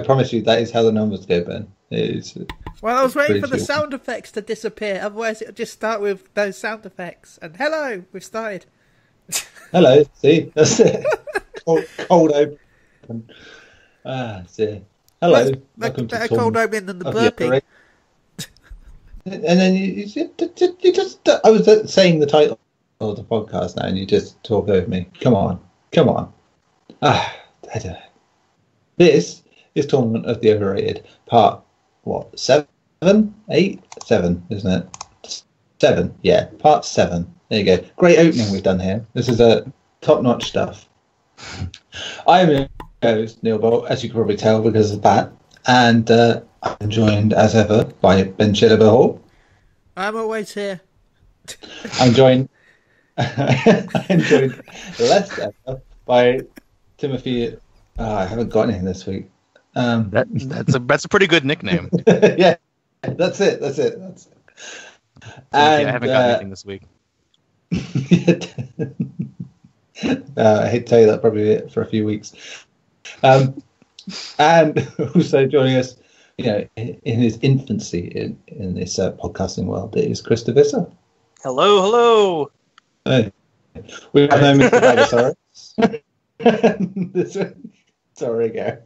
promise you that is how the numbers go, Ben. Well, I was waiting for the sound effects to disappear. Otherwise, it'll just start with those sound effects. And hello, we've started. Hello, see? That's it. Cold open. See. Hello. Better cold open than the burping. And then you just... I was saying the title of the podcast now, and you just talk over me. Come on. I don't know. This is Tournament of the Overrated, part, 7, 8? 7, isn't it? 7, yeah, part 7. There you go. Great opening we've done here. This is top-notch stuff. I'm your host, Neil Bolt, as you can probably tell because of that. And I'm joined, as ever, by Ben Chille. I'm always here. I'm joined less ever by Timothy. I haven't got anything this week. That's a pretty good nickname. Yeah, that's it. And, I haven't got anything this week. I hate to tell you that, probably for a few weeks. And also joining us, in his infancy in this podcasting world, is Chris DeVissa. Hello. Hey. We have no Mr. Bagasaurus. This week. Sorry, go.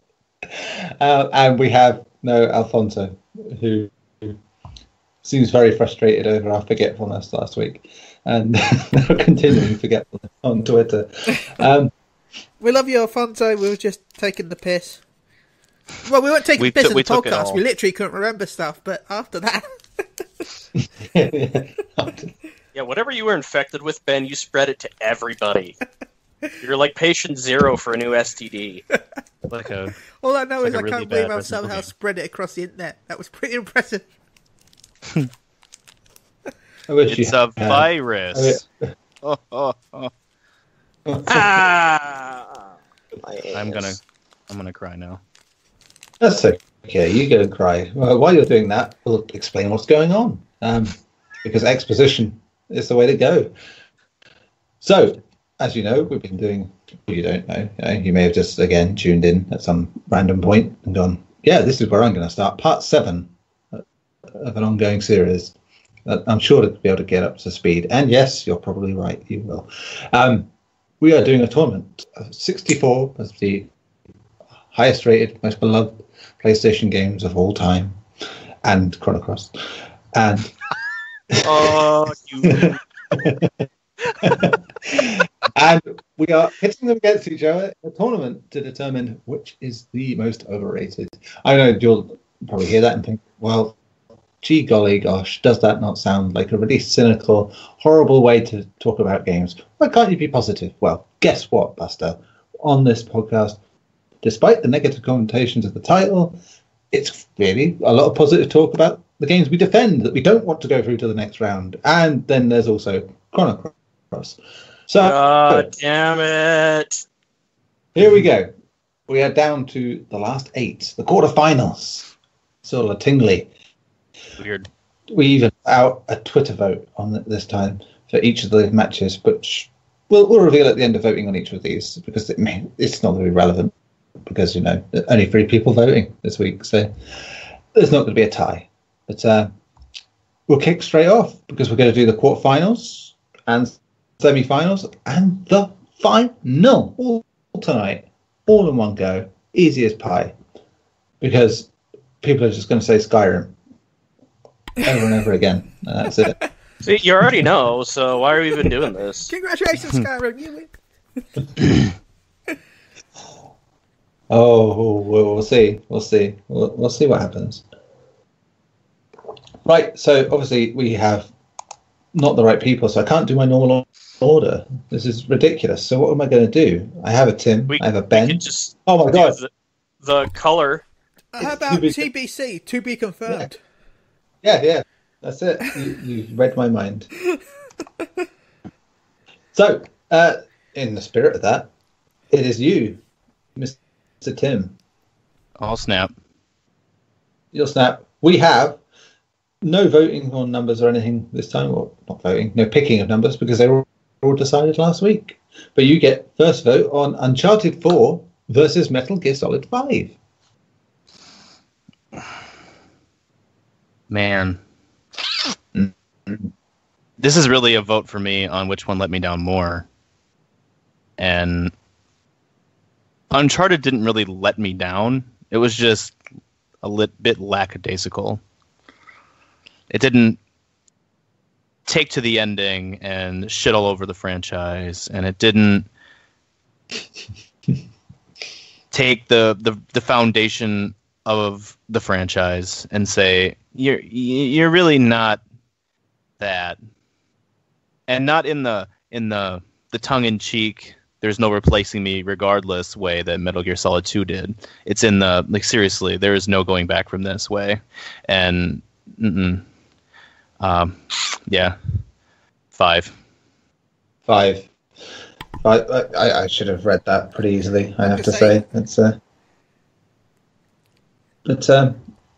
And we have no Alfonso, who seems very frustrated over our forgetfulness last week, and continuing forgetfulness on Twitter. We love you, Alfonso. We were just taking the piss. Well, we weren't taking the piss in the podcast. We literally couldn't remember stuff, but after that... Yeah, whatever you were infected with, Ben, you spread it to everybody. You're like patient 0 for a new STD. All I know is I can't believe I've somehow spread it across the internet. That was pretty impressive. It's a virus. I'm gonna cry now. That's okay. You go and cry. Well, while you're doing that, we'll explain what's going on. Because exposition is the way to go. So, as you know, we've been doing. You don't know. You may have just again tuned in at some random point and gone, "Yeah, this is where I'm going to start." Part 7 of an ongoing series. I'm sure to be able to get up to speed. And yes, you're probably right. You will. We are doing a tournament. 64 as the highest rated, most beloved PlayStation games of all time, and Chrono Cross. And and we are pitting them against each other in a tournament to determine which is the most overrated. I know you'll probably hear that and think, well, gee golly gosh, does that not sound like a really cynical, horrible way to talk about games? Why can't you be positive? Well, guess what, Buster? On this podcast, despite the negative connotations of the title, it's really a lot of positive talk about the games we defend that we don't want to go through to the next round. And then there's also Chrono Cross. So, God damn it. Here we go. We are down to the last 8, the quarterfinals. Sort of tingly. Weird. We even put out a Twitter vote on it this time for each of the matches, which we'll reveal at the end of voting on each of these, because it's not going to be relevant, because, only 3 people voting this week, so there's not going to be a tie. But we'll kick straight off, because we're going to do the quarterfinals and semi-finals and the final all tonight, all in one go, easy as pie, because people are just going to say Skyrim over and over again. That's it. See, you already know, so why are we even doing this? Congratulations, Garri, you win. We'll see. We'll see what happens. Right, so obviously we have not the right people, so I can't do my normal order. This is ridiculous. So what am I going to do? I have a Tim, I have a Ben. Oh my god. The color. How about TBC, to be confirmed? Yeah. That's it. You read my mind. So, in the spirit of that, it is you, Mr. Tim. I'll snap. You'll snap. We have no voting on numbers or anything this time. Well, not voting, no picking of numbers, because they were all decided last week. But you get first vote on Uncharted 4 versus Metal Gear Solid 5. Man. This is really a vote for me on which one let me down more. And Uncharted didn't really let me down. It was just a bit lackadaisical. It didn't take to the ending and shit all over the franchise, and it didn't take the foundation of the franchise and say you're really not that, and not in the tongue-in-cheek there's no replacing me regardless way that Metal Gear Solid 2 did. It's in the, like, seriously, there is no going back from this way. And yeah, 5. I should have read that pretty easily, I have to say.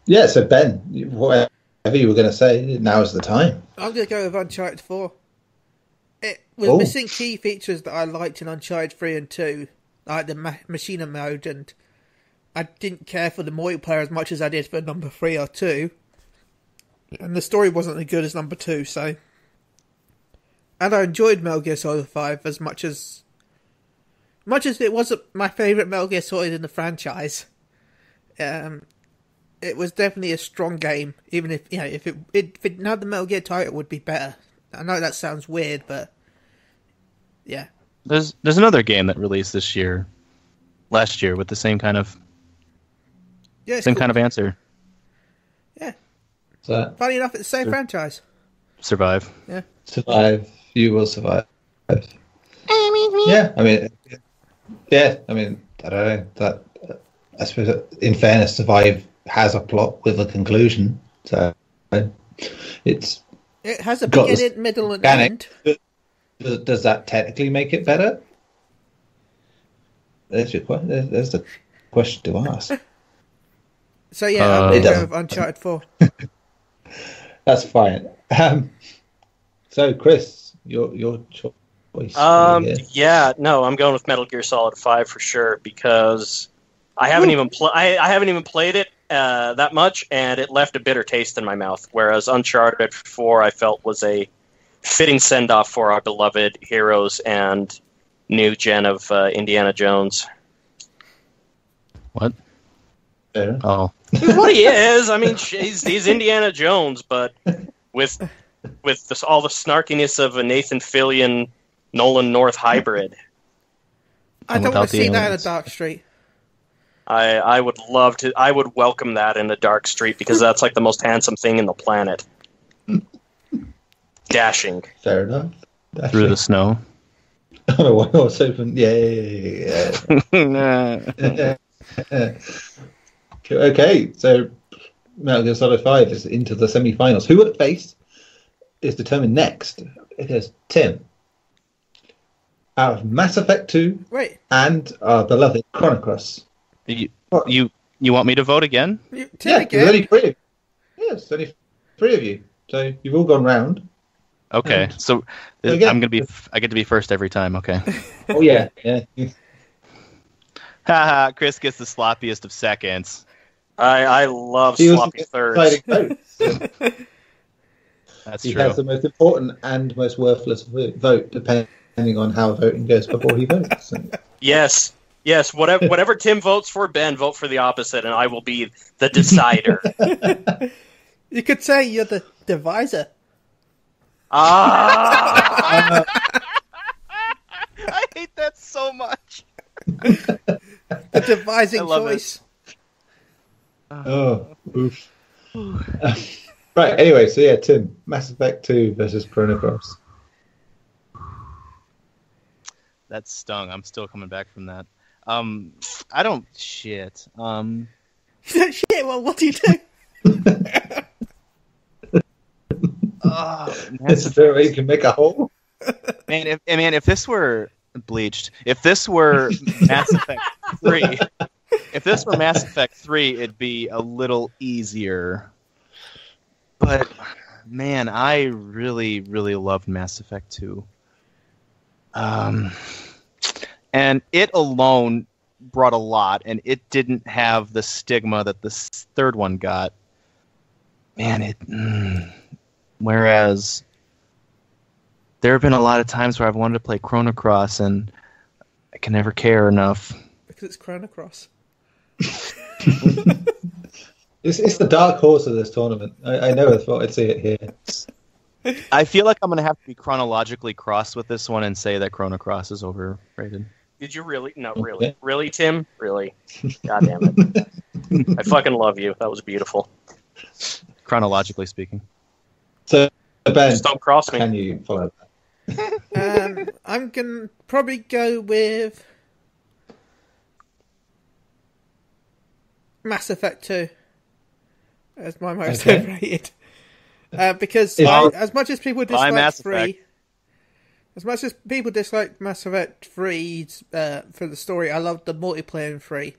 Yeah, so Ben, whatever you were going to say, now is the time. I'm going to go with Uncharted 4. It was missing key features that I liked in Uncharted 3 and 2, like the machine mode, and I didn't care for the multiplayer as much as I did for number 3 or 2. And the story wasn't as good as number 2, so... And I enjoyed Metal Gear Solid 5 as much as it wasn't my favourite Metal Gear Solid in the franchise. It was definitely a strong game, even if, you know, if it didn't have the Metal Gear title, it would be better. I know that sounds weird, but yeah. There's another game that released last year with the same kind of kind of answer. Yeah. Funny enough, it's the same franchise. Survive. Yeah. Survive. You will survive. Yeah, I mean, I don't know. That I suppose, in fairness, Survive has a plot with a conclusion, so it has a beginning, middle, and end. Does that technically make it better? There's the question to ask. So yeah, I'm going to go with Uncharted 4. That's fine. So Chris, your choice. Yeah, no, I'm going with Metal Gear Solid 5 for sure, because I haven't even played it that much, and it left a bitter taste in my mouth. Whereas Uncharted 4, I felt, was a fitting send-off for our beloved heroes and new gen of Indiana Jones. What? Oh, well, he is. I mean, he's Indiana Jones, but with all the snarkiness of a Nathan Fillion, Nolan North hybrid. I don't want to see that in a dark street. I would love to. I would welcome that in a dark street, because that's like the most handsome thing in the planet. Dashing. Fair enough. Dashing. Through the snow. Oh, I was hoping. Yeah. Okay, so Metal Gear Solid 5 is into the semi-finals. Who will it face is determined next. It is Tim. Out of Mass Effect 2 and our beloved Chrono Cross. You want me to vote again? There's only 3 of you. Yes, only 3 of you. So you've all gone round. Okay, so I get to be first every time. Okay. Oh yeah. Haha, Chris gets the sloppiest of seconds. I love sloppy thirds. That's he true. has the most important and most worthless vote, depending on how voting goes before he votes. Yes. Whatever Tim votes for, Ben, vote for the opposite, and I will be the decider. You could say you're the divisor. I hate that so much. The devising choice. Oh, oof. Right, anyway, so yeah, Tim, Mass Effect 2 versus Chrono Cross. That stung. I'm still coming back from that. I don't... Shit. Shit, well, what do you do? Is there a way you can make a hole? Man, if this were Bleached, if this were Mass Effect 3... If this were Mass Effect 3, it'd be a little easier. But, man, I really, really loved Mass Effect 2. And it alone brought a lot, and it didn't have the stigma that the third one got. Whereas there have been a lot of times where I've wanted to play Chrono Cross and I can never care enough. Because it's Chrono Cross. It's the dark horse of this tournament. I never thought I'd see it here. I feel like I'm going to have to be chronologically crossed with this one and say that Chrono Cross is overrated. Did you really? No, really. Okay. Really, Tim? Really? God damn it. I fucking love you. That was beautiful. Chronologically speaking. So, Ben, just don't cross me. Can you follow that? I'm going to probably go with Mass Effect 2 as my most overrated. Because as much as people dislike 3, as much as people dislike Mass Effect 3 for the story, I loved the multiplayer in 3.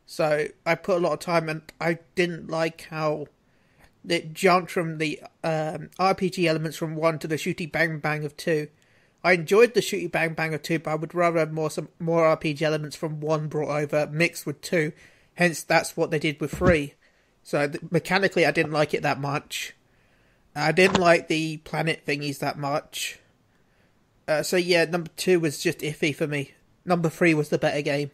So I put a lot of time, and I didn't like how it jumped from the RPG elements from 1 to the shooty bang bang of 2. I enjoyed the shooty bang bang of 2, but I would rather have some more RPG elements from 1 brought over, mixed with 2. Hence, that's what they did with 3. So mechanically, I didn't like it that much. I didn't like the planet thingies that much. So yeah, number 2 was just iffy for me. Number 3 was the better game.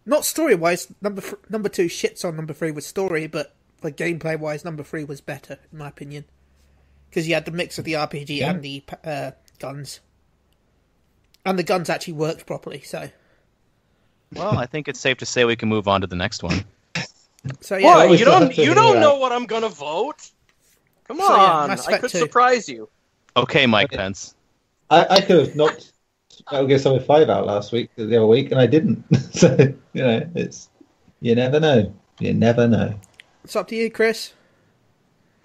Not story-wise, number 2 shits on number 3 with story, but for gameplay-wise, number 3 was better, in my opinion. Because you had the mix of the RPG and the guns. And the guns actually worked properly, so... Well, I think it's safe to say we can move on to the next one. So yeah, you don't know what I'm gonna vote? Come on, I could surprise you. Okay, Mike Pence. I could have knocked Metal Gear Solid 5 out the other week, and I didn't. So, it's... You never know. You never know. It's up to you, Chris.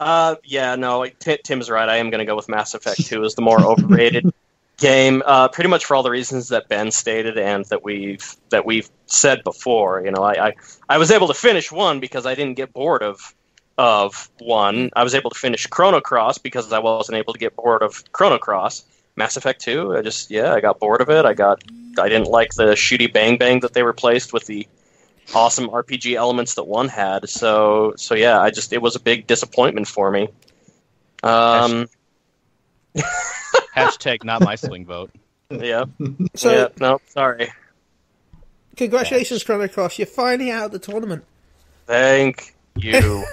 Yeah, no, Tim's right. I am going to go with Mass Effect 2 as the more overrated game. Pretty much for all the reasons that Ben stated and that we've said before. I was able to finish 1 because I didn't get bored of 1. I was able to finish Chrono Cross because I wasn't able to get bored of Chrono Cross. Mass Effect 2, I got bored of it. I didn't like the shooty bang bang that they replaced with the awesome RPG elements that 1 had. So yeah, it was a big disappointment for me. Hashtag not my swing vote. Yeah. So no, sorry. Congratulations, Chrono Cross. You're finally out of the tournament. Thank you.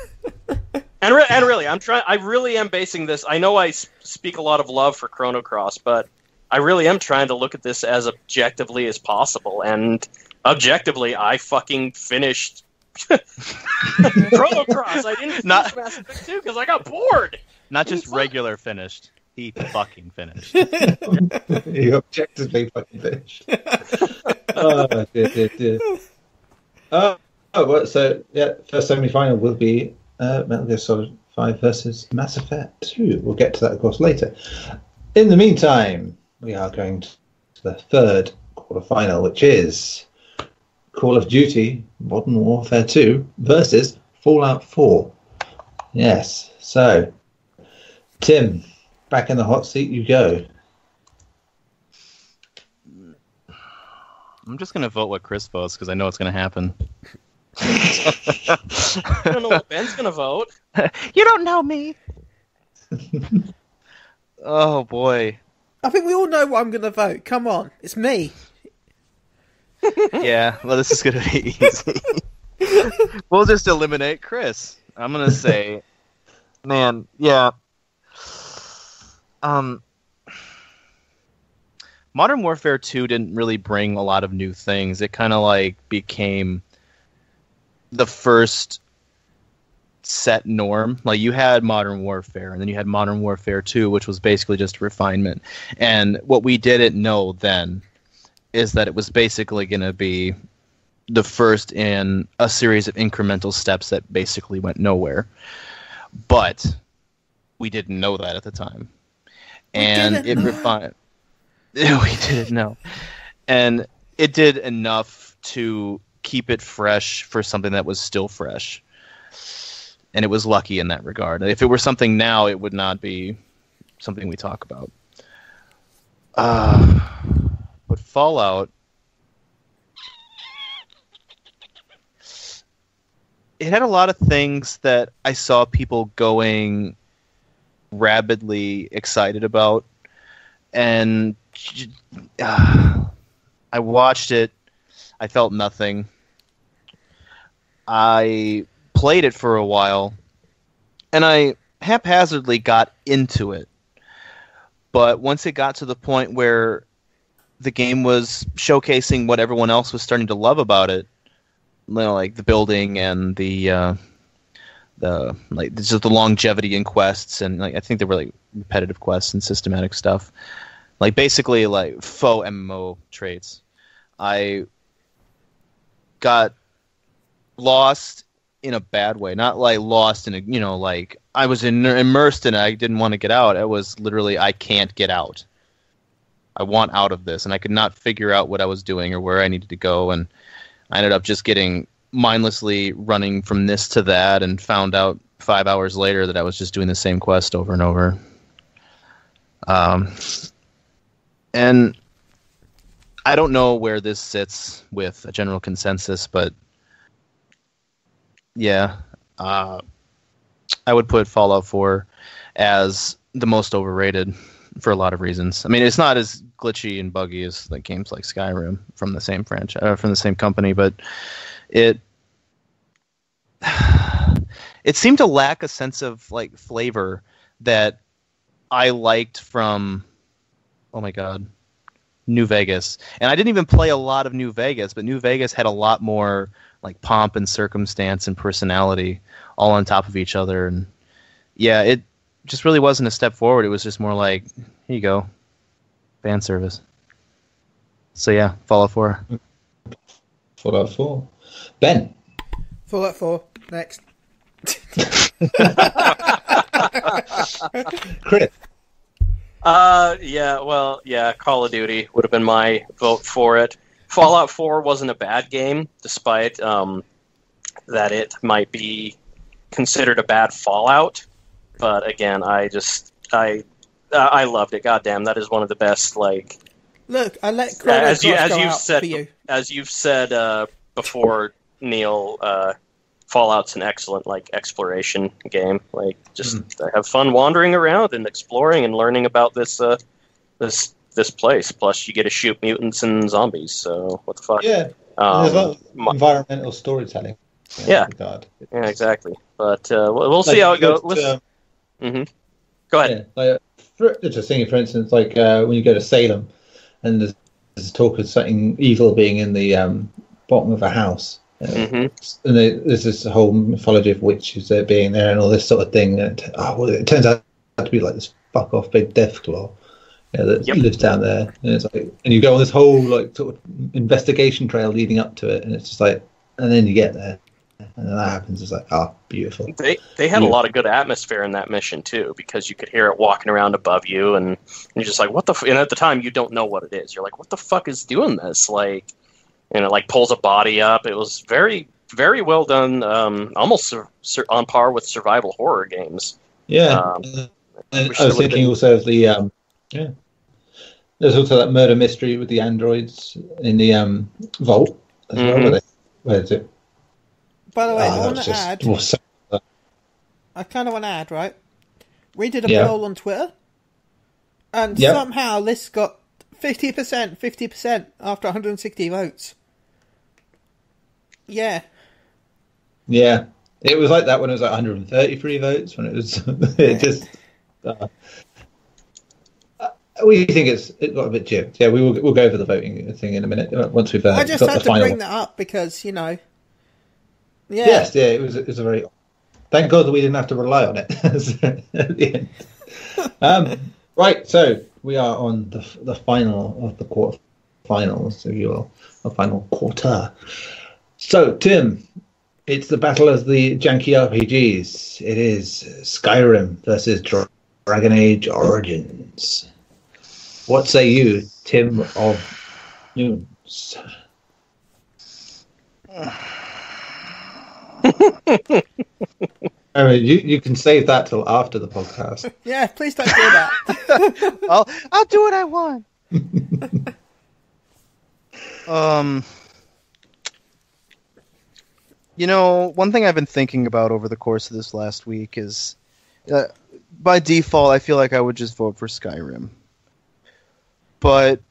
And really, I really am basing this. I know I speak a lot of love for Chrono Cross, but I really am trying to look at this as objectively as possible. And objectively, I fucking finished Chrono Cross. I didn't finish Mass Effect 2 because I got bored. Not just regular finished. He fucking finished. He objectively fucking finished. Oh, dear. So first semi-final will be Metal Gear Solid 5 versus Mass Effect 2. We'll get to that, of course, later. In the meantime, we are going to the third quarterfinal, which is Call of Duty Modern Warfare 2 versus Fallout 4. Yes, so Tim, back in the hot seat you go. I'm just going to vote what Chris votes because I know it's going to happen. I don't know what Ben's going to vote. You don't know me. Oh, boy. I think we all know what I'm going to vote. Come on. It's me. Yeah, well, this is going to be easy. We'll just eliminate Chris. I'm going to say, man, yeah. Modern Warfare 2 didn't really bring a lot of new things. It kind of became the first set norm. You had Modern Warfare, and then you had Modern Warfare 2, which was basically just refinement. And what we didn't know then is that it was basically going to be the first in a series of incremental steps that basically went nowhere. But we didn't know that at the time. And it refined. We didn't know. And it did enough to keep it fresh for something that was still fresh. And it was lucky in that regard. If it were something now, it would not be something we talk about. But Fallout... it had a lot of things that I saw people going rabidly excited about, and I watched it. I felt nothing. I played it for a while, and I haphazardly got into it. But once it got to the point where the game was showcasing what everyone else was starting to love about it, like the building and the just the longevity in quests, and like I think there were like repetitive quests and systematic stuff, like basically like faux MMO traits. I got lost in a bad way, not like lost in a, like I was immersed in it. I didn't want to get out. It was literally, I can't get out. I want out of this, and I could not figure out what I was doing or where I needed to go, and I ended up just getting mindlessly running from this to that, and found out 5 hours later that I was just doing the same quest over and over. And I don't know where this sits with a general consensus, but yeah, I would put Fallout 4 as the most overrated for a lot of reasons. I mean, it's not as glitchy and buggy as like games like Skyrim from the same franchise, from the same company, but it seemed to lack a sense of like flavor that I liked from, oh my god, New Vegas. And I didn't even play a lot of New Vegas, but New Vegas had a lot more like pomp and circumstance and personality all on top of each other. And yeah, it just really wasn't a step forward. It was just more like, here you go, fan service. So yeah, Fallout 4. Fallout 4. Ben. Fallout 4. Next. Chris. Call of Duty would have been my vote for it. Fallout 4 wasn't a bad game, despite that it might be considered a bad Fallout. But again, I loved it. Goddamn, that is one of the best. Like, look, I let as you've said before, Neil. Fallout's an excellent like exploration game. Like, just have fun wandering around and exploring and learning about this place. Plus, you get to shoot mutants and zombies. So what the fuck? Yeah, there's a lot of environmental storytelling. Yeah, exactly. But we'll see how it goes. Go ahead. Yeah, just thinking, for instance, like when you go to Salem, and there's talk of something evil being in the bottom of a house. And there's this whole mythology of witches being there and all this sort of thing. And it turns out to be like this fuck off big Deathclaw that lives down there. And it's like, and you go on this whole like sort of investigation trail leading up to it, and it's just like, and then you get there, and then that happens. It's like, beautiful. They had a lot of good atmosphere in that mission too, because you could hear it walking around above you, and you're just like, what the? And at the time, you don't know what it is. You're like, what the fuck is doing this? Like. And it like pulls a body up. It was very, very well done. Almost on par with survival horror games. Yeah, I was thinking also of the There's also that murder mystery with the androids in the vault as well. Where is it? By the way, I want to add. I kind of want to add, right? We did a poll on Twitter, and somehow this got 50% after 160 votes. Yeah. Yeah. It was like that when it was like 133 votes, when it was just... we think it got a bit gypped. Yeah, we'll go over the voting thing in a minute once we've I just had to bring that up because, Yeah. Yes, yeah, it was a very... Thank God that we didn't have to rely on it at the end. Right, so we are on the final of the quarterfinals, if you will, the final quarter. So, Tim, it's the battle of the janky RPGs. It is Skyrim versus Dragon Age Origins. What say you, Tim of Nunes? I mean, you can save that till after the podcast. Yeah, please don't do that. I'll do what I want. One thing I've been thinking about over the course of this last week is, by default, I feel like I would just vote for Skyrim. But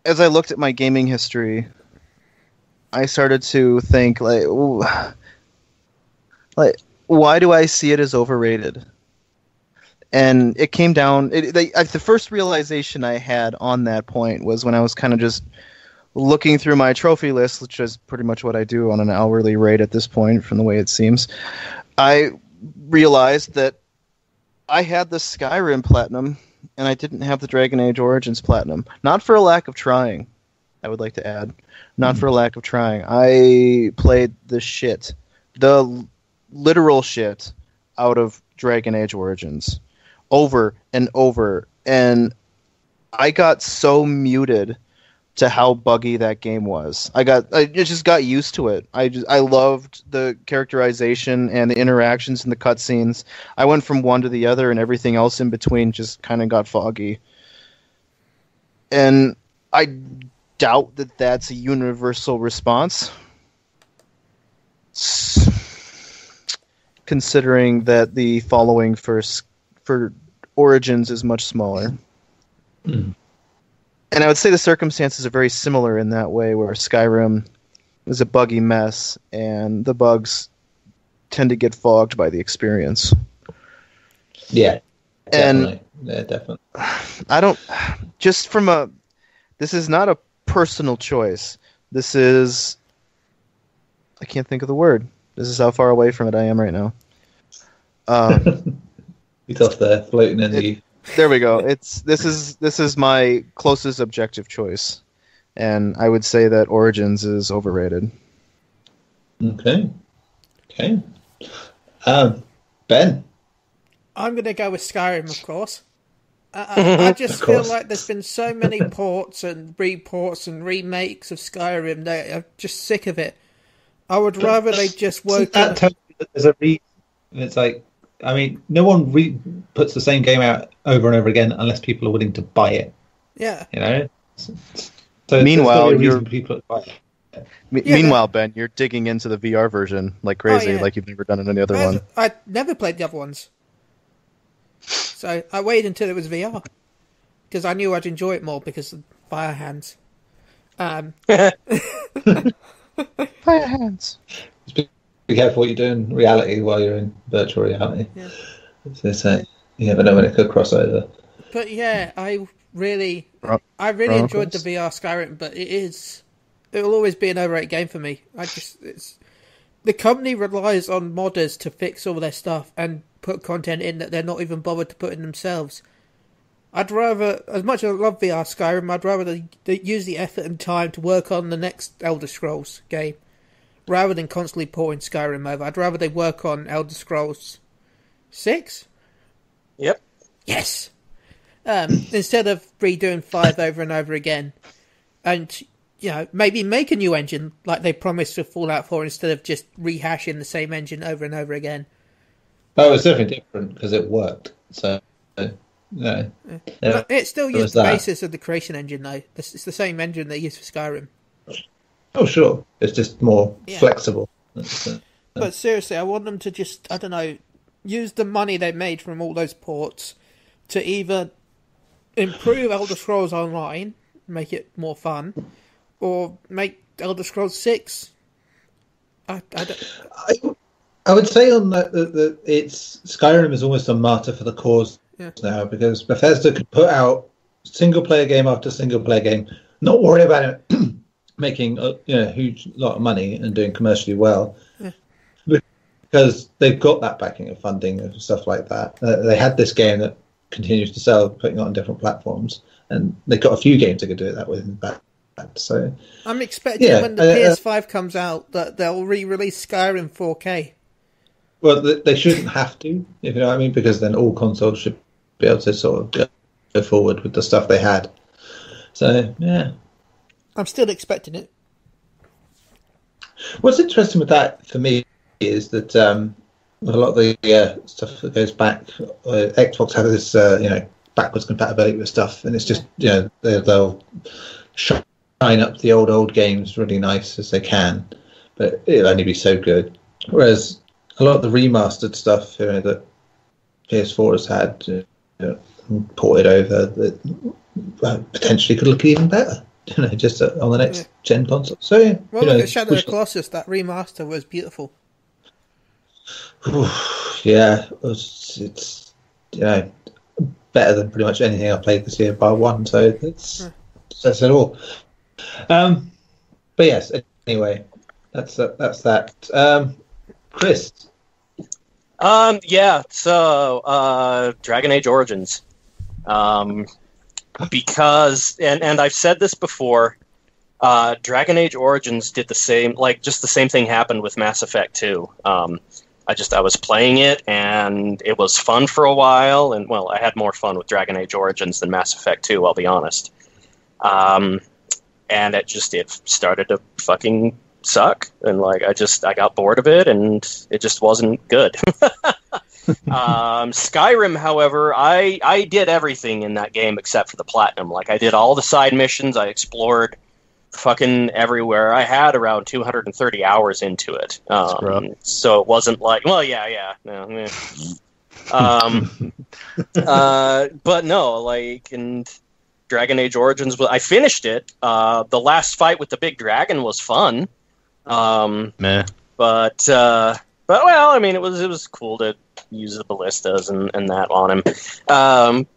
as I looked at my gaming history, I started to think, why do I see it as overrated? And it came down. The first realization I had on that point was when I was kind of just looking through my trophy list, which is pretty much what I do on an hourly rate at this point, from the way it seems. I realized that I had the Skyrim Platinum, and I didn't have the Dragon Age Origins Platinum. Not for a lack of trying, I would like to add. Not for a lack of trying. I played the literal shit, out of Dragon Age Origins over and over, and I got so muted to how buggy that game was. I just got used to it. I loved the characterization and the interactions and the cutscenes. I went from one to the other, and everything else in between just kind of got foggy. And I doubt that that's a universal response, considering that the following for Origins is much smaller. And I would say the circumstances are very similar in that way, where Skyrim is a buggy mess, and the bugs tend to get fogged by the experience. Yeah, definitely. And yeah, definitely. I don't... Just from a... This is not a personal choice. This is... I can't think of the word. This is how far away from it I am right now. He's off there, floating in the... There we go. This is my closest objective choice, and I would say that Origins is overrated. Okay. Ben? I'm going to go with Skyrim, of course. I just feel like there's been so many ports and reports and remakes of Skyrim that I'm just sick of it. I would rather they just work on... There's a reason. It's like, I mean, no one puts the same game out over and over again unless people are willing to buy it. Yeah. You know? So meanwhile, people buy it. Meanwhile, Ben, you're digging into the VR version like crazy, like you've never done in any other one. I never played the other ones. So I waited until it was VR. Because I knew I'd enjoy it more because of fire hands. Fire hands. Be careful what you do in reality while you're in virtual reality. Yeah. So you never know when it could cross over. But yeah, I really enjoyed the VR Skyrim, but it'll always be an overrated game for me. The company relies on modders to fix all their stuff and put content in that they're not even bothered to put in themselves. I'd rather, as much as I love VR Skyrim, I'd rather they use the effort and time to work on the next Elder Scrolls game. Rather than constantly porting Skyrim over, I'd rather they work on Elder Scrolls 6? Yep. Yes! Instead of redoing 5 over and over again. And, maybe make a new engine like they promised with Fallout 4 instead of just rehashing the same engine over and over again. Oh, it's definitely different because it worked. So, no. Yeah. It still used the basis of the creation engine, though. It's the same engine they used for Skyrim. Oh, sure. It's just more flexible. But seriously, I want them to just, I don't know, use the money they made from all those ports to either improve Elder Scrolls Online, make it more fun, or make Elder Scrolls 6. I would say on that it's Skyrim is almost a martyr for the cause now, because Bethesda could put out single player game after single player game, not worry about it making a huge lot of money and doing commercially well, because they've got that backing of funding and stuff like that. They had this game that continues to sell, putting it on different platforms, and they've got a few games they could do that with. So I'm expecting when the PS5 comes out that they'll re-release Skyrim 4K. Well, they shouldn't have to, if you know what I mean, because then all consoles should be able to sort of go forward with the stuff they had. So yeah. I'm still expecting it. What's interesting with that for me is that a lot of the stuff that goes back, Xbox have this backwards compatibility with stuff, and it's just they'll shine up the old games really nice as they can, but it'll only be so good. Whereas a lot of the remastered stuff that PS4 has had ported over that potentially could look even better. Just on the next gen console. So yeah, well, look at Shadow of the Colossus. That remaster was beautiful. Yeah, it's better than pretty much anything I played this year by one. So that's it all. But yes, anyway, that's that. Chris. Yeah. So, Dragon Age Origins. Because and I've said this before, Dragon Age Origins did the same. Just the same thing happened with Mass Effect 2. I was playing it and it was fun for a while, and well, I had more fun with Dragon Age Origins than Mass Effect 2, I'll be honest. And it started to fucking suck, and I got bored of it, and it just wasn't good. Skyrim, however, I did everything in that game except for the platinum. I did all the side missions, I explored fucking everywhere. I had around 230 hours into it. So it wasn't but no, and Dragon Age Origins, I finished it. The last fight with the big dragon was fun. But well, I mean, it was cool to use the ballistas and that on him.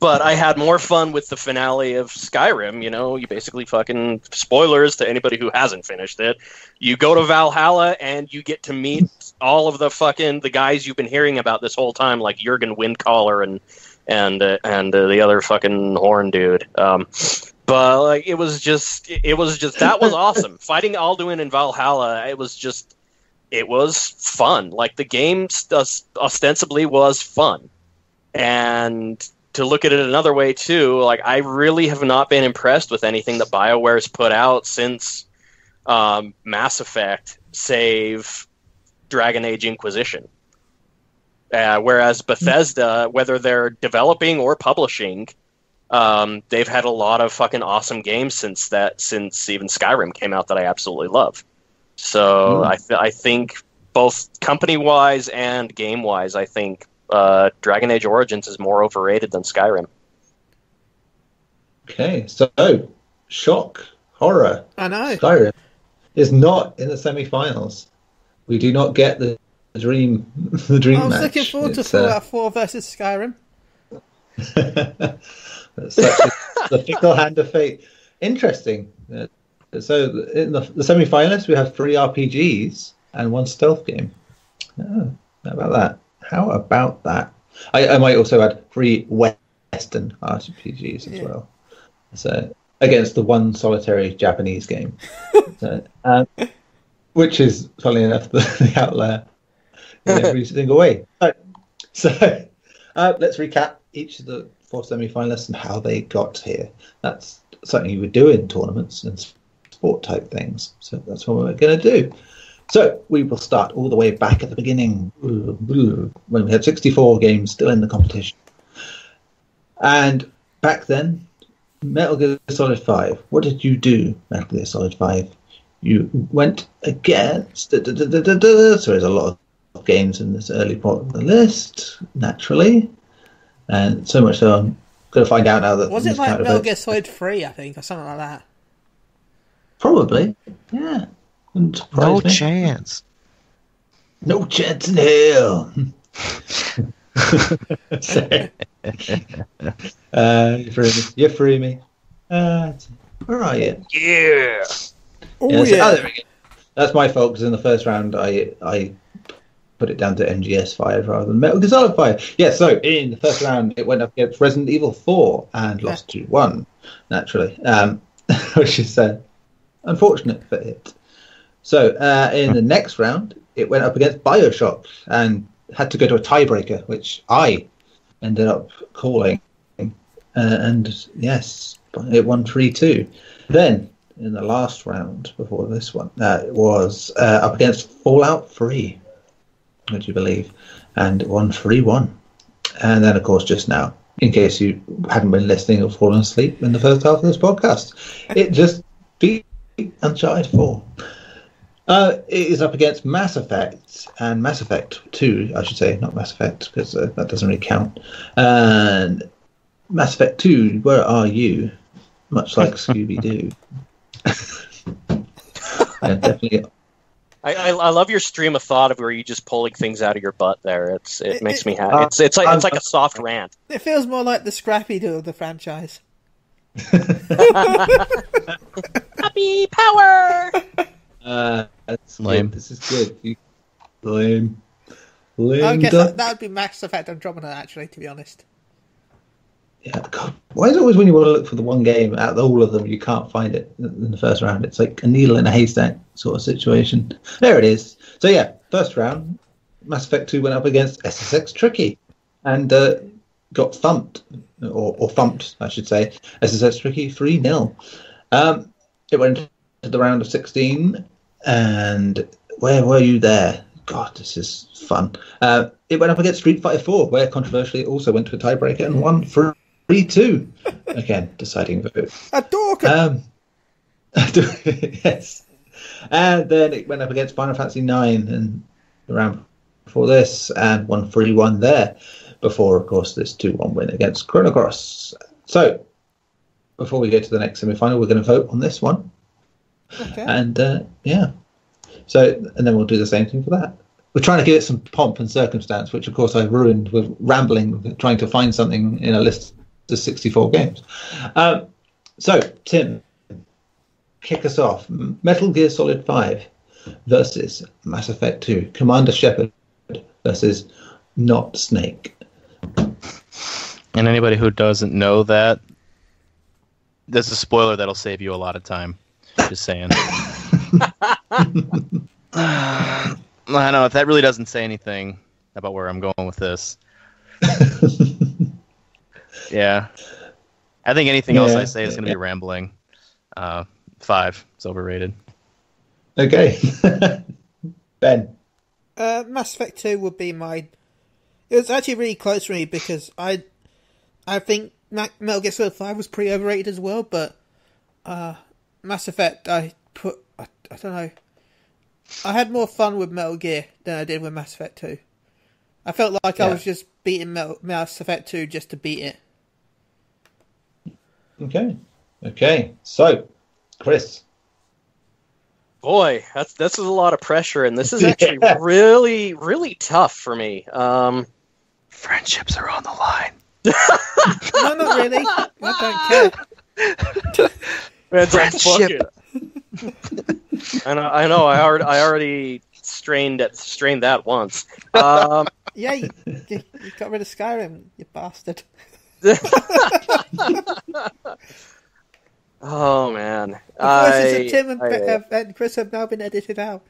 But I had more fun with the finale of Skyrim. You basically fucking, spoilers to anybody who hasn't finished it, you go to Valhalla and you get to meet all of the guys you've been hearing about this whole time, like Jurgen Windcaller and the other fucking horn dude. But it was just that was awesome. Fighting Alduin in Valhalla, it was fun. The game ostensibly was fun. And to look at it another way, too, I really have not been impressed with anything that BioWare's put out since Mass Effect, save Dragon Age Inquisition. Whereas Bethesda, whether they're developing or publishing, they've had a lot of fucking awesome games since even Skyrim came out that I absolutely love. So I think both company-wise and game-wise, I think Dragon Age Origins is more overrated than Skyrim. Okay, so shock, horror. I know. Skyrim is not in the semi-finals. We do not get the dream match. I was looking forward to Fallout 4 versus Skyrim. That's the fickle hand of fate. Interesting. So in the semi-finalists, we have 3 RPGs and 1 stealth game. Oh, how about that? I might also add 3 Western RPGs as well. So against the 1 solitary Japanese game, which is, funnily enough, the outlier in every single way. So let's recap each of the 4 semi-finalists and how they got here. That's something you would do in tournaments and sport type things. So that's what we're going to do. So we will start all the way back at the beginning when we had 64 games still in the competition. And back then, Metal Gear Solid 5. What did you do, Metal Gear Solid 5? You went against... So there's a lot of games in this early part of the list, naturally. And so much so I'm going to find out now that... Was it like Metal Gear Solid 3, I think, or something like that? Probably, yeah. No chance. No chance in hell. You free me. Where are you? Yeah. Oh, yeah. There we go. That's my fault, because in the first round I put it down to MGS 5 rather than Metal Gear Solid 5. Yeah, so in the first round it went up against Resident Evil 4 and lost 2-1, naturally, which is unfortunate for it. So in the next round it went up against BioShock and had to go to a tiebreaker, which I ended up calling. And yes, it won 3-2. Then in the last round before this one, it was up against Fallout 3, would you believe, and it won 3-1. And then, of course, just now, in case you hadn't been listening or fallen asleep in the first half of this podcast, it just beat Uncharted 4. It is up against Mass Effect and Mass Effect 2, I should say, not Mass Effect, because that doesn't really count. And Mass Effect 2, where are you? Much like Scooby-Doo. Yeah, definitely. I love your stream of thought of where you just pulling things out of your butt there. It makes me happy. It's like a soft rant. It feels more like the Scrappy-Doo of the franchise. Happy power! That's lame. Good. This is good. Lame. I guess that would be Mass Effect Andromeda, actually, to be honest. Yeah, God. Why is it always when you want to look for the one game out of all of them, you can't find it in the first round? It's like a needle in a haystack sort of situation. There it is. So yeah, first round, Mass Effect 2 went up against SSX Tricky and got thumped, or thumped, I should say. SSX Tricky 3-0. It went into the round of 16, and where were you there? God, this is fun. It went up against Street Fighter 4, where controversially it also went to a tiebreaker and won 3-2. Again, deciding vote. A Dorker! Yes. And then it went up against Final Fantasy 9 and the round before this, and won 3-1 there. Before, of course, this 2-1 win against Chrono Cross. So, before we go to the next semi-final, we're going to vote on this one. Okay. And, yeah. So, and then we'll do the same thing for that. We're trying to give it some pomp and circumstance, which, of course, I ruined with rambling, trying to find something in a list of 64 games. So, Tim, kick us off. Metal Gear Solid 5 versus Mass Effect 2. Commander Shepard versus Not Snake. And anybody who doesn't know that, there's a spoiler that'll save you a lot of time. Just saying. I don't know if that really doesn't say anything about where I'm going with this. Yeah. I think anything else I say is going to be rambling. 5. It's overrated. Okay. Ben. Mass Effect 2 would be my... It was actually really close for me because I think Metal Gear Solid 5 was pretty overrated as well, but Mass Effect, I don't know. I had more fun with Metal Gear than I did with Mass Effect 2. I felt like I was just beating Mass Effect 2 just to beat it. Okay. So, Chris. Boy, this is a lot of pressure, and this is actually really, really tough for me. Friendships are on the line. No, not really. I don't care. Friendship. I know. I already strained that once. Yeah, you got rid of Skyrim, you bastard. Oh man! The voices of Tim and Chris have now been edited out.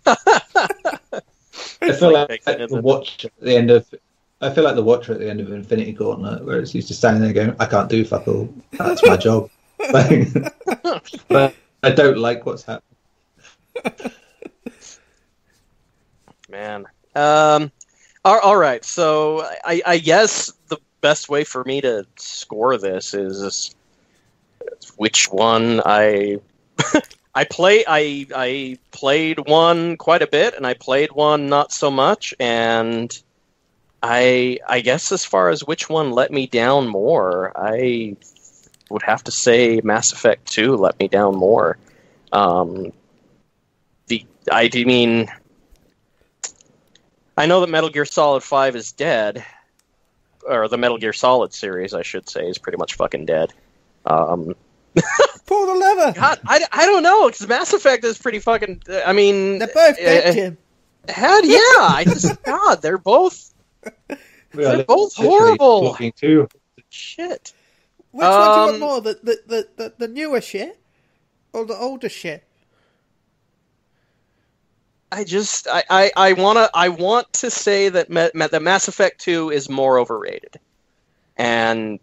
I feel like the Watcher at the end of. I feel like the Watcher at the end of Infinity Gauntlet, where he's just standing there going, "I can't do fuck all. That's my job." But I don't like what's happening. Man. All right. So I guess the best way for me to score this is which one I played one quite a bit, and I played one not so much, and I guess as far as which one let me down more, I would have to say Mass Effect 2 let me down more. I mean, I know that Metal Gear Solid 5 is dead, or the Metal Gear Solid series, I should say, is pretty much fucking dead. Pull the lever! God, I don't know, because Mass Effect is pretty fucking... I mean... They're both dead, Jim. God, they're both... They're both horrible! Shit. Which one do you want more? The newer shit? Or the older shit? I want to say that that Mass Effect 2 is more overrated, and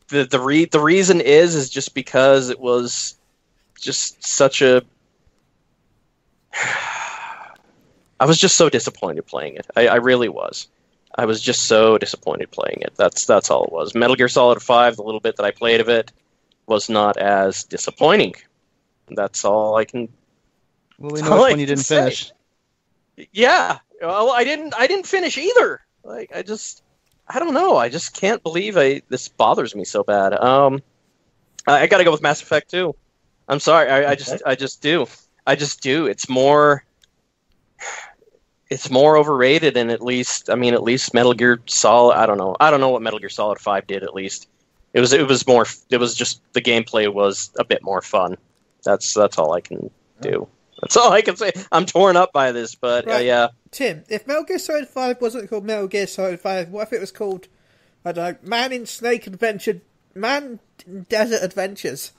the reason is just because it was just such a. I was just so disappointed playing it. I really was. I was just so disappointed playing it. That's all it was. Metal Gear Solid 5, the little bit that I played of it, was not as disappointing. That's all I can Well, we know which one you didn't finish. Yeah. Well, I didn't finish either. Like, I don't know. I just can't believe this bothers me so bad. I got to go with Mass Effect 2. I'm sorry. I just do. It's more overrated, and at least Metal Gear Solid. I don't know what Metal Gear Solid 5 did. At least it was more. It was just the gameplay was a bit more fun. That's all I can do. That's all I can say. I'm torn up by this, but right. Yeah. Tim, if Metal Gear Solid 5 wasn't called Metal Gear Solid 5, what if it was called, I don't know, Man in Desert Adventures?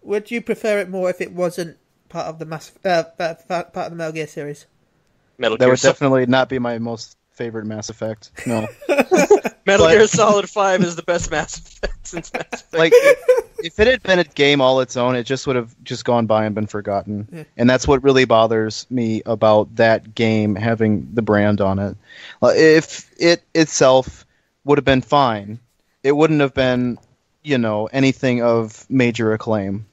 Would you prefer it more if it wasn't part of the part of the Metal Gear series? That would definitely not be my most favorite Mass Effect. No. Metal Gear Solid 5 is the best Mass Effect since Mass Effect. Like, if it had been a game all its own, it just would have just gone by and been forgotten. Yeah. And that's what really bothers me about that game having the brand on it. If it itself would have been fine, it wouldn't have been, anything of major acclaim.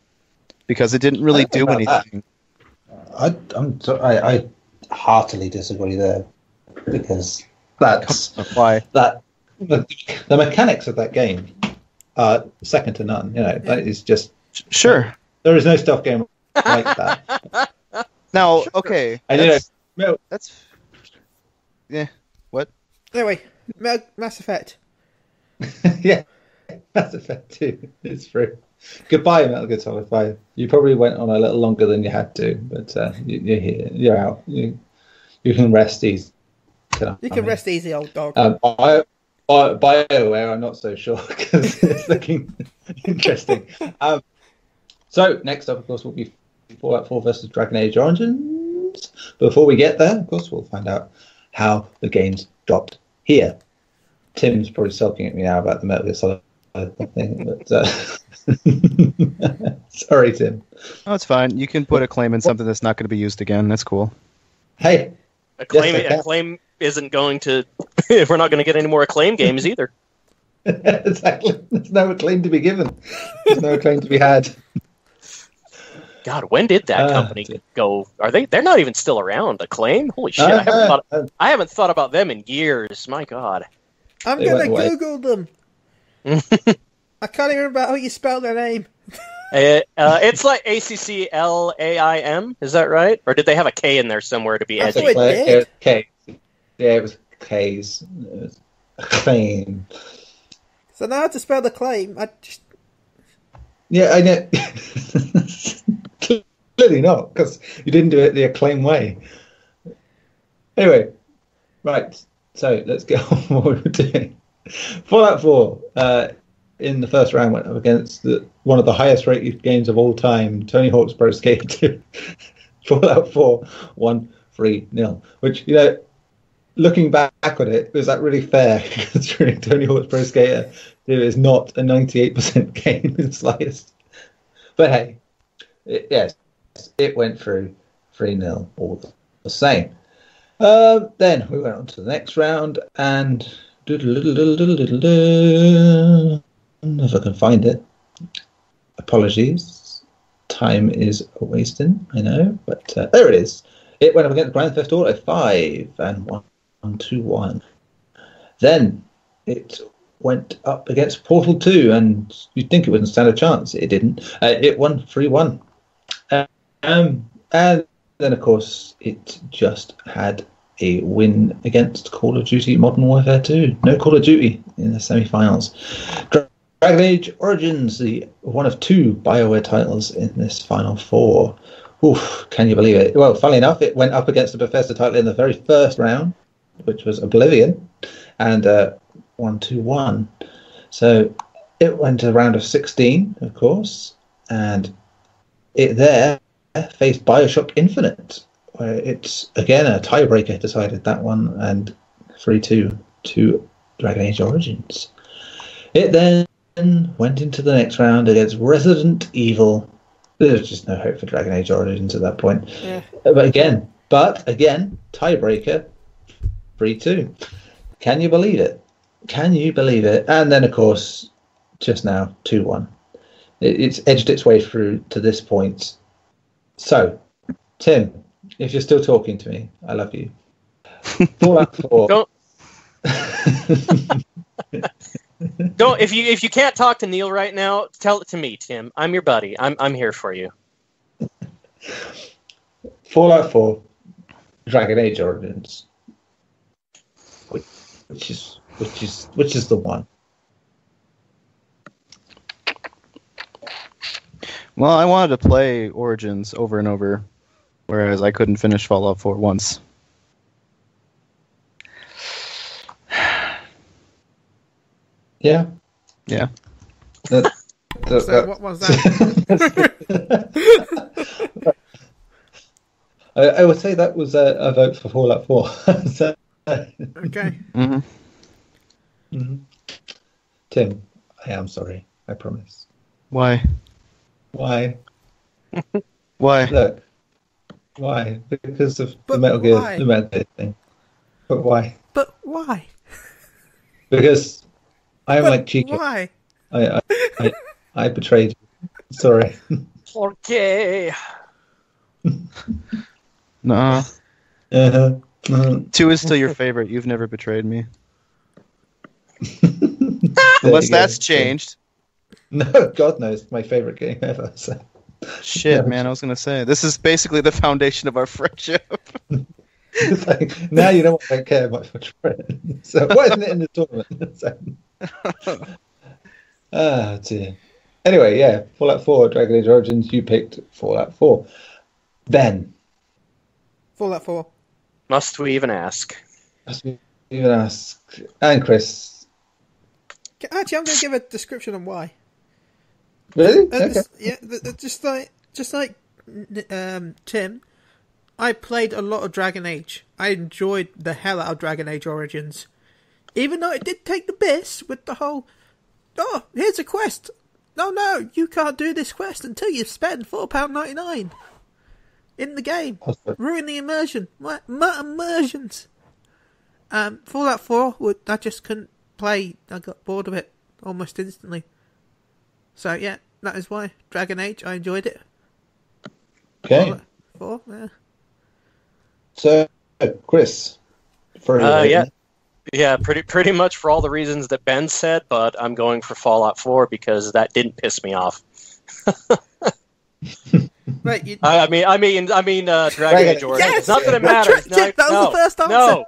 Because it didn't really do anything. I heartily disagree there. Because that's... Why? The mechanics of that game are second to none. That is just... Sure. There is no stealth game like that. Now, okay. And that's... Yeah. What? Anyway, Mass Effect. Yeah. Mass Effect 2. It's true. Goodbye, Metal Gear Solid 5. You probably went on a little longer than you had to, but you're here. You're out. You can rest easy. You can rest easy, old dog. BioWare, I'm not so sure because it's looking interesting. So next up, of course, will be Fallout 4 versus Dragon Age Origins. Before we get there, of course, we'll find out how the games dropped here. Tim's probably sulking at me now about the Metal Gear Solid thing, but sorry, Tim. Oh, it's fine. You can put a claim in something that's not going to be used again. That's cool. Hey. Acclaim isn't going to... If we're not going to get any more Acclaim games either. Exactly. There's no Acclaim to be given. There's no Acclaim to be had. God, when did that company go? They're not even still around, Acclaim? Holy shit, I haven't thought about them in years. My God. I'm going to Google them. I can't even remember how you spell their name. It's like ACCLAIM, is that right? Or did they have a K in there somewhere to be edgy? It was K. Yeah, it was K's. It was Acclaim. So now I have to spell the claim. Yeah, I know. Clearly not, because you didn't do it the Acclaim way. Anyway, right. So let's get on what we were doing. Fallout 4. In the first round, went up against one of the highest rated games of all time, Tony Hawk's Pro Skater 2. Fallout 4 won 3-0. Which, looking back on it, was that really fair? Considering Tony Hawk's Pro Skater 2 is not a 98% game in the slightest. But hey, it went through 3-0 all the same. Then we went on to the next round, and if I can find it. Apologies. Time is wasting, I know, but there it is. It went up against Grand Theft Auto 5 and won 2-1. Then it went up against Portal 2, and you'd think it wouldn't stand a chance. It didn't. It won 3-1. And then, of course, it just had a win against Call of Duty Modern Warfare 2. No Call of Duty in the semi-finals. Dragon Age Origins, one of 2 BioWare titles in this Final Four. Oof, can you believe it? Well, funnily enough, it went up against a Bethesda title in the very first round, which was Oblivion, and won 2-1. So it went to a round of 16, of course, and it there faced Bioshock Infinite, where it's, again, a tiebreaker decided that one, and 3-2 to Dragon Age Origins. It then went into the next round against Resident Evil. There's just no hope for Dragon Age Origins at that point. Yeah. But again, tiebreaker, 3-2. Can you believe it? And then, of course, just now, 2-1. It's edged its way through to this point. So, Tim, if you're still talking to me, I love you. Fallout 4. Don't. Don't. If you can't talk to Neil right now, tell it to me, Tim. I'm your buddy. I'm here for you. Fallout 4, Dragon Age Origins, which is the one. Well, I wanted to play Origins over and over, whereas I couldn't finish Fallout 4 once. Yeah. Yeah. So what was that? I would say that was a vote for Fallout 4. So, Okay. Mm-hmm. mm-hmm. Tim, I am sorry. I promise. Why? Why? Why? Look. Why? Because of But the Metal why? Gear thing. But why? But why? Because I am But like Chico. why? I betrayed you. Sorry. Okay. Nuh-uh. Uh-huh. 2 is still your favorite. You've never betrayed me. There Unless you go. that's changed. No, God knows, my favorite game ever. So. Shit, man, I was going to say. This is basically the foundation of our friendship. It's like, now you don't care much for Trent. So why isn't it in the tournament? So, dear. Anyway, yeah, Fallout 4, Dragon Age Origins, you picked Fallout 4. Ben. Fallout 4. Must we even ask? Must we even ask. And Chris. Actually, I'm going to give a description on why. Really? Okay. Just like Tim, I played a lot of Dragon Age. I enjoyed the hell out of Dragon Age Origins, even though it did take the piss with the whole, oh, here's a quest. No, you can't do this quest until you've spent £4.99 in the game. Ruin the immersion. My immersions. Fallout 4, I just couldn't play. I got bored of it almost instantly. So yeah, that is why Dragon Age. I enjoyed it. Okay. Fallout 4, yeah. So, Chris. Yeah, pretty much for all the reasons that Ben said, but I'm going for Fallout 4 because that didn't piss me off. Right. I mean, Dragon Age Origins. Yes! Not that it matters. That was the first answer.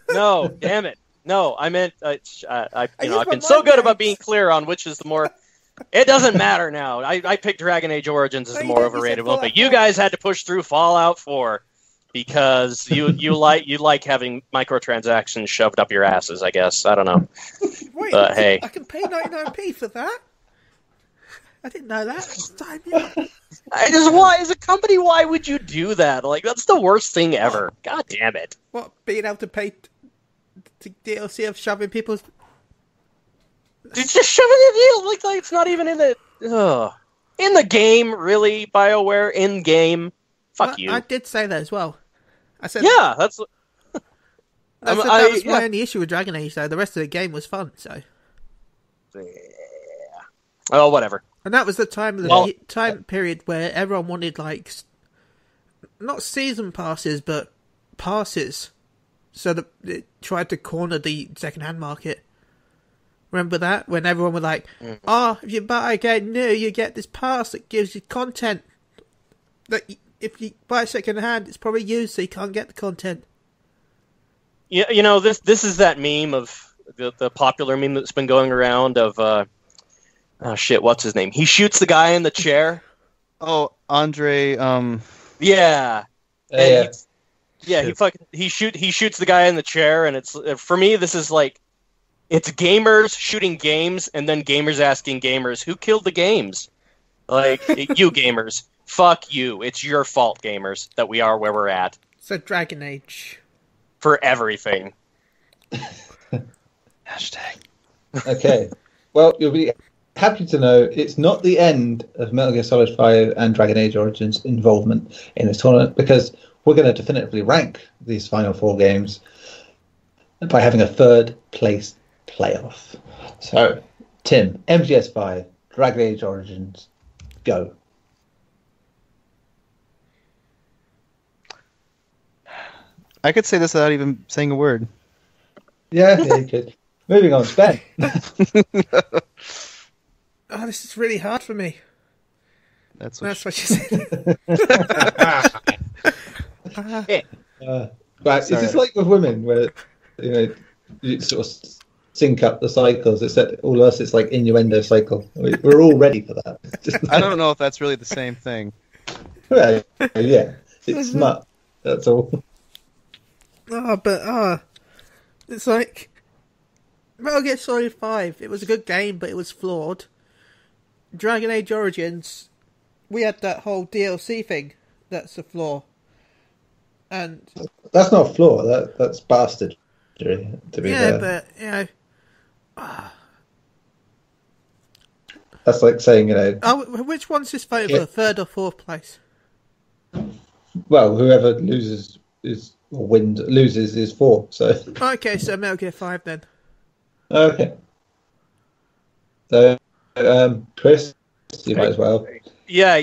No, damn it. No, I meant I've been so mind good about games. being clear on which is the more. It doesn't matter now. I picked Dragon Age Origins as the No, more you overrated said one, Fallout but you 4. guys had to push through Fallout 4 because you like having microtransactions shoved up your asses. I guess I don't know. Wait, But hey. I can pay 99p for that. I didn't know that. Sign me up. As a company, why would you do that? Like that's the worst thing ever. God damn it. What, being able to pay to DLC of shoving people's... It's just shoving it like it's not even in the game. Really, BioWare in game. Fuck you. I did say that as well. I said Yeah, that's. that was my only issue with Dragon Age, though. The rest of the game was fun, so... Oh, whatever. And that was the time period where everyone wanted, like, not season passes, but passes. So that it tried to corner the second-hand market. Remember that? When everyone was like, if you buy a game new, you get this pass that gives you content. That if you buy second-hand, it's probably used, so you can't get the content. Yeah, this is that meme of the popular meme that's been going around of oh shit, what's his name? He shoots the guy in the chair. Oh, Andre. Yeah. Yeah. He shoots the guy in the chair, and it's for me. This is like it's gamers shooting games, and then gamers asking gamers who killed the games. Like you gamers, fuck you. It's your fault, gamers, that we are where we're at. So Dragon Age. For everything. Hashtag. Okay. Well, you'll be happy to know it's not the end of Metal Gear Solid 5 and Dragon Age Origins involvement in this tournament, because we're going to definitively rank these final 4 games by having a third place playoff. So, Tim, MGS 5, Dragon Age Origins, go. I could say this without even saying a word. Yeah, you could. Moving on, Ben. Oh, this is really hard for me. That's what you said. Right, is this like with women where you sort of sync up the cycles? Except all of us, it's like innuendo cycle. We're all ready for that. I don't know if that's really the same thing. Well, yeah, it's smart. That's all. It's like Metal Gear Solid 5. It was a good game, but it was flawed. Dragon Age Origins, we had that whole DLC thing. That's a flaw. And that's not a flaw. That's bastardry. To be fair. But that's like saying which one's his favourite, third or fourth place? Well, whoever loses is four. So okay, so Metal Gear 5 then. Okay. So, Chris, you might as well. Yeah,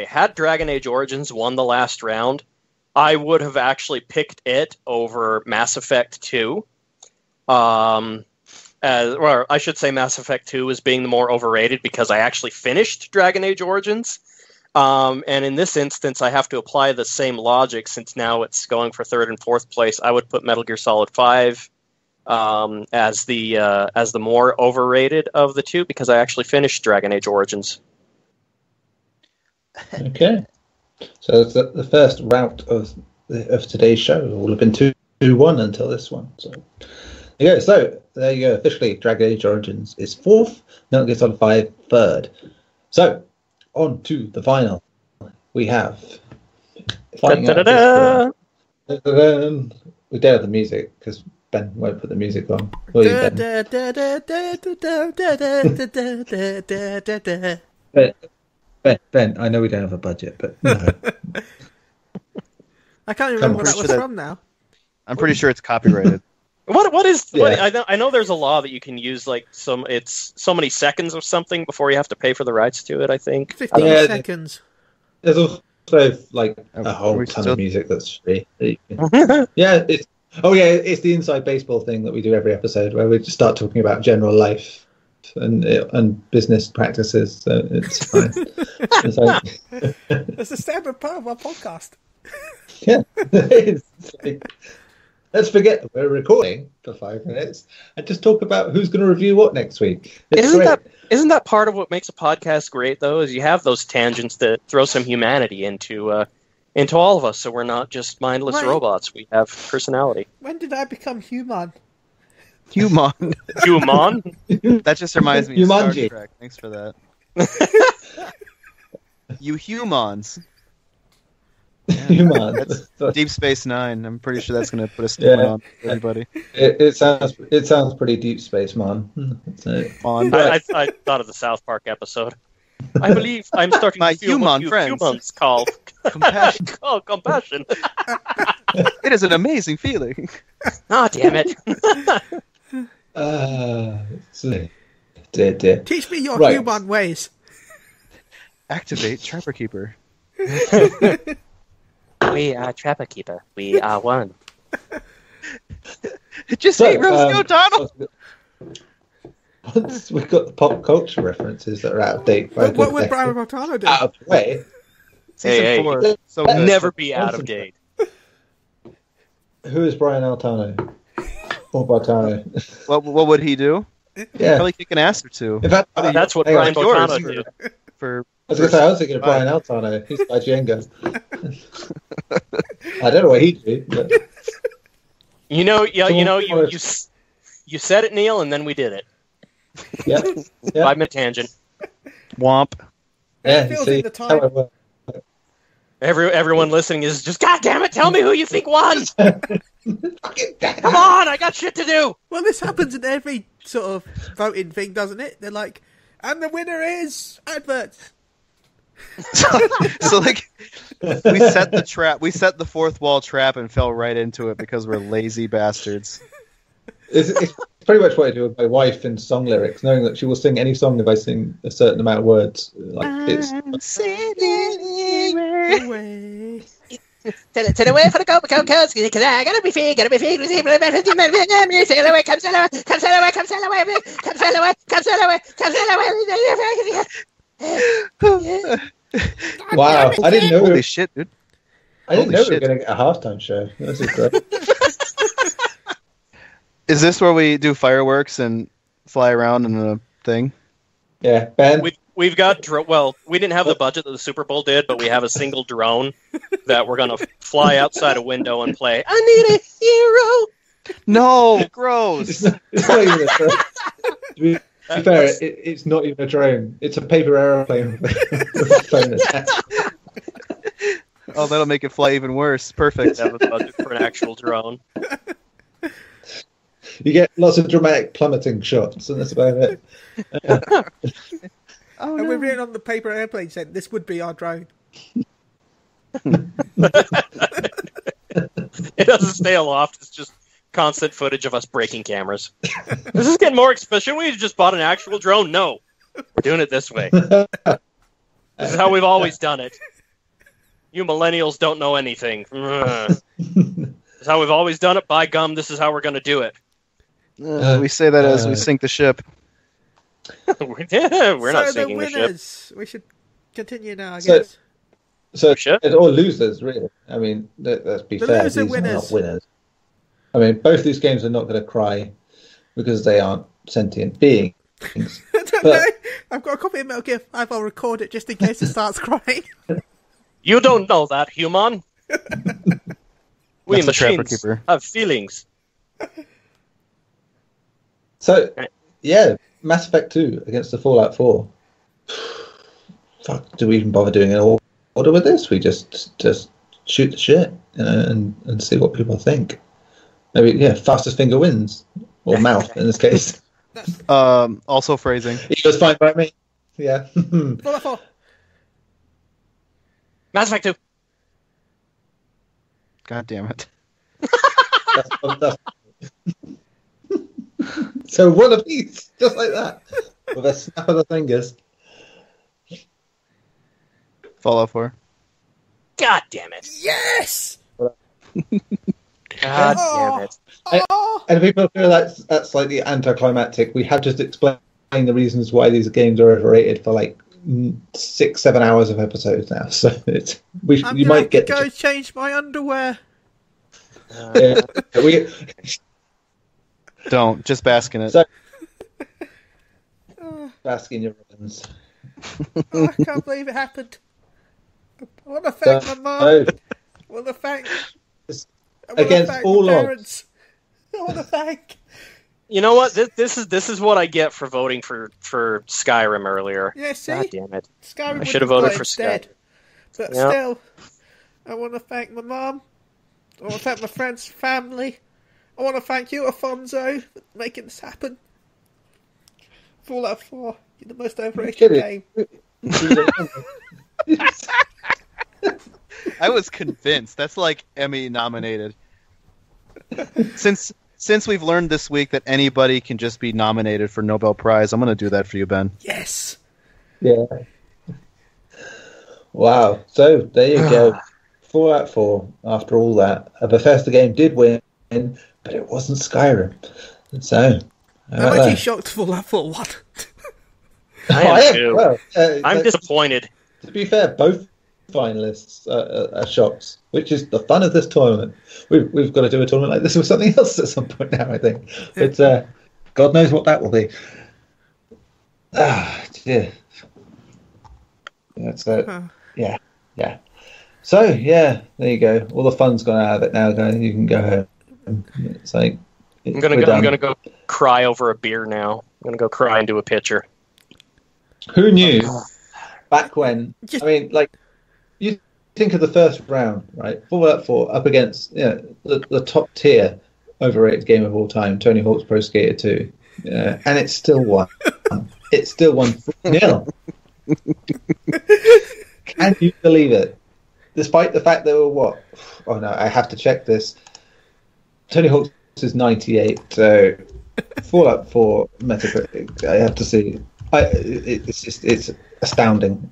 had Dragon Age Origins won the last round, I would have actually picked it over Mass Effect 2. Or I should say Mass Effect 2 as being the more overrated because I actually finished Dragon Age Origins. And in this instance, I have to apply the same logic since now it's going for third and fourth place. I would put Metal Gear Solid 5 as the more overrated of the two because I actually finished Dragon Age Origins. Okay, so it's the first route of today's show. It will have been 2-1 until this one. So there you go. So there you go. Officially, Dragon Age Origins is fourth. Metal Gear Solid 5 third. So on to the final. We have. We don't have the music because Ben won't put the music on. Will you, Ben? Ben, I know we don't have a budget, but no. I can't even remember what that was from now. I'm pretty sure it's copyrighted. What is? I know there's a law that you can use it's so many seconds of something before you have to pay for the rights to it. I think 15 seconds. There's also a whole ton of music that's free. It's the inside baseball thing that we do every episode where we just start talking about general life and business practices. So it's fine. It's a standard part of our podcast. Yeah, let's forget that we're recording for 5 minutes and just talk about who's going to review what next week. Isn't that part of what makes a podcast great though? Is you have those tangents that throw some humanity into all of us, so we're not just mindless robots. We have personality. When did I become human? Human. That just reminds me of Star Jumanji. Trek. Thanks for that. You humans. Humans. Deep Space Nine. I'm pretty sure that's going to put a stigma on everybody. It sounds pretty Deep Space, man. I thought of the South Park episode. I believe I'm starting to feel what humans call compassion. Compassion. It is an amazing feeling. Ah, damn it. Dear. Teach me your human ways. Activate Trapper Keeper. We are Trapper Keeper. We are one. Just hate Rosie O'Donnell. Once we've got the pop culture references that are out of date. What would Brian Altano do? Out of the way. Season 4. So never be out of date. Who is Brian Altano? Or Bartano? What would he do? Yeah. Probably kick an ass or two. In fact, that's what Brian Altano did. I was thinking of Brian Altano. He's by Jenga. I don't know what he'd do. But... You said it, Neil, and then we did it. Yeah. 5-minute tangent. Womp. Yeah, you see, the everyone listening is just, God damn it, tell me who you think won! Come on, I got shit to do! Well, this happens in every sort of voting thing, doesn't it? They're like, and the winner is adverts. So like, we set the trap, we set the fourth wall trap and fell right into it because we're lazy bastards. It's pretty much what I do with my wife in song lyrics, knowing that she will sing any song if I sing a certain amount of words. Like it's Sail away for the coast, because I gotta be free, sail away, come sail away, come sail away, come sail away, come sail away, come sail away, come sail away. Wow, I didn't know. Holy shit, dude! I didn't know we were going to get a halftime show. This is great. Is this where we do fireworks and fly around in a thing? Yeah, Ben. We've got we didn't have the budget that the Super Bowl did, but we have a single drone that we're gonna fly outside a window and play. I need a hero. No, gross. It's not even a drone. To be fair, it's not even a drone. It's a paper aeroplane with a phone attached. Oh, that'll make it fly even worse. Perfect. Have a budget for an actual drone. You get lots of dramatic plummeting shots, and that's about it. Oh, and we've written on the paper airplane saying this would be our drone. It doesn't stay aloft. It's just constant footage of us breaking cameras. This is getting more expensive. Shouldn't we have just bought an actual drone? No. We're doing it this way. This is how we've always done it. You millennials don't know anything. This is how we've always done it. By gum, this is how we're going to do it. We say that as we sink the ship. We're not sinking the ship. We should continue now, I guess. So or losers, really. I mean, let's be fair. These are not winners. I mean, both these games are not going to cry because they aren't sentient beings. I don't know. I've got a copy of Metal Gear 5. I'll record it just in case it starts crying. You don't know that, human. We machines have feelings. So, yeah, Mass Effect 2 against the Fallout 4. Fuck, do we even bother doing an order with this? We just shoot the shit, and see what people think. Maybe, fastest finger wins. Or mouth, in this case. Also phrasing. It was fine by me. Yeah. Fallout 4. Mass Effect 2. God damn it. That's so one of these, just like that, with a snap of the fingers. Fallout 4. God damn it! Yes. God damn it! And people feel that's slightly anticlimactic. We have just explained the reasons why these games are overrated for like 6-7 hours of episodes now. So you might get to go change my underwear. Don't just bask in it. So, bask in your ribbons. Oh, I can't believe it happened. I want to thank my mum. I want to thank against all parents. I want to thank. You know what? This is what I get for voting for Skyrim earlier. Yeah, see? God damn it! Skyrim I should have voted for Skyrim. But still, I want to thank my mum. I want to thank my friends, family. I want to thank you, Afonso, for making this happen. Fallout 4, you're the most overrated game. I was convinced. That's like Emmy nominated. Since we've learned this week that anybody can just be nominated for Nobel Prize, I'm going to do that for you, Ben. Yes. Yeah. Wow. So there you go. Fallout 4. After all that, a Bethesda game did win, but it wasn't Skyrim. So I'm actually shocked Fallout 4 won. I am too. Well, I'm disappointed. To be fair, both finalists are shocks, which is the fun of this tournament. We've got to do a tournament like this with something else at some point now, I think. But God knows what that will be. Yeah. Yeah. So yeah, there you go. All the fun's gone out of it now. You can go home. It's like I'm gonna go cry over a beer now. I'm gonna go cry into a pitcher. Who knew back when? I mean, like, you think of the first round, right? Fallout 4 up against the top tier overrated game of all time, Tony Hawk's Pro Skater 2, and it still won. It still won 3-0. Can you believe it? Despite the fact there were what? Oh no, I have to check this. Tony Hawk's is 98, so Fallout 4 Metacritic. I have to see. It's astounding.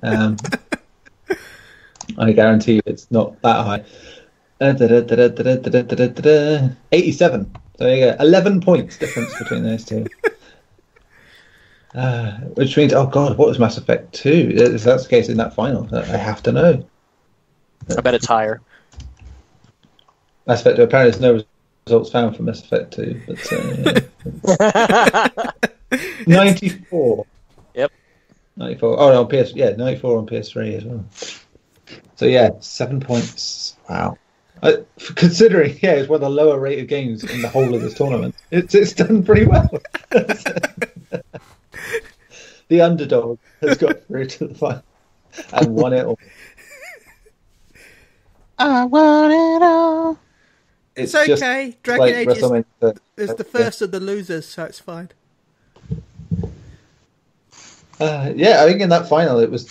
I guarantee you it's not that high. 87. So there you go. 11 points difference between those two. Which means, oh god, what was Mass Effect 2? If that's the case in that final, I have to know. I bet it's higher. Mass Effect 2, apparently there's no results found for Mass Effect 2, but 94. Yep. 94. Oh, no, on PS. Yeah, 94 on PS3 as well. So yeah, 7 points. Wow. Considering, yeah, it's one of the lower rated games in the whole of this tournament. It's done pretty well. The underdog has got through to the final and won it all. I want it all. It's okay. Dragon like Age is the first of the losers, so it's fine. Yeah, I think in that final it was,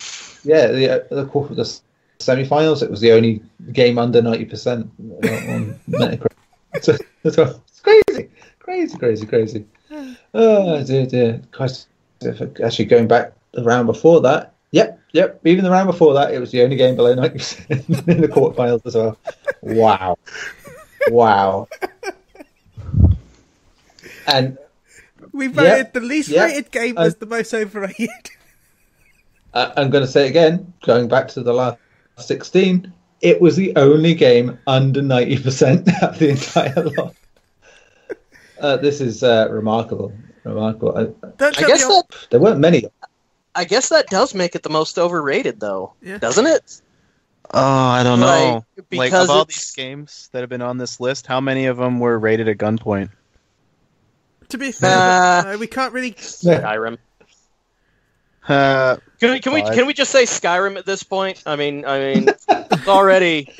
the semi-finals. It was the only game under 90% on Metacritic. So it's crazy. Oh dear. Christ, actually going back the round before that. Yep. Even the round before that, it was the only game below 90% in the quarterfinals as well. Wow. And we voted the least rated game was the most overrated. I'm going to say it again, going back to the last 16, it was the only game under 90% of the entire lot. This is remarkable. I guess there weren't many. I guess that does make it the most overrated, though, doesn't it? Oh, I don't know. Like, of all it's- these games that have been on this list, how many of them were rated at gunpoint? To be fair, we can't really. Skyrim. Can we just say Skyrim at this point? I mean, it's already.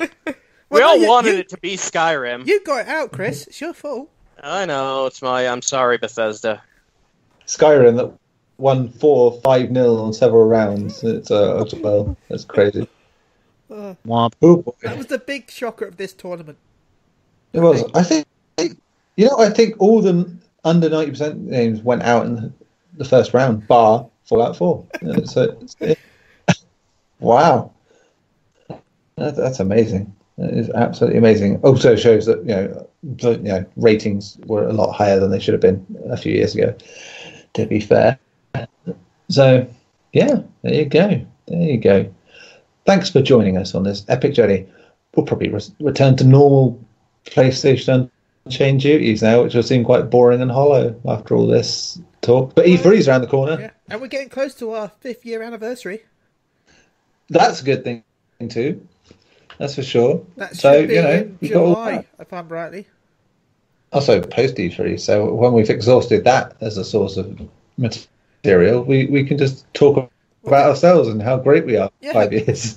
We all wanted it to be Skyrim. You got it out, Chris. It's your fault. I know it's my. I'm sorry, Bethesda. Skyrim that won 5-0 on several rounds. It's well, that's crazy. Womp. Oh boy. That was the big shocker of this tournament. It was. I think all the under 90% games went out in the first round, bar Fallout 4. Wow, that's amazing. That is absolutely amazing. Also shows that ratings were a lot higher than they should have been a few years ago. To be fair, so yeah, there you go. Thanks for joining us on this epic journey. We'll probably return to normal PlayStation Unchained duties now, which will seem quite boring and hollow after all this talk. But E3 is around the corner. Yeah, and we're getting close to our 5th year anniversary. That's a good thing too. That's for sure. That So should be in we've got all July, that. if I'm rightly. Also post E3. So when we've exhausted that as a source of material, we can just talk about ourselves and how great we are. Yeah. 5 years.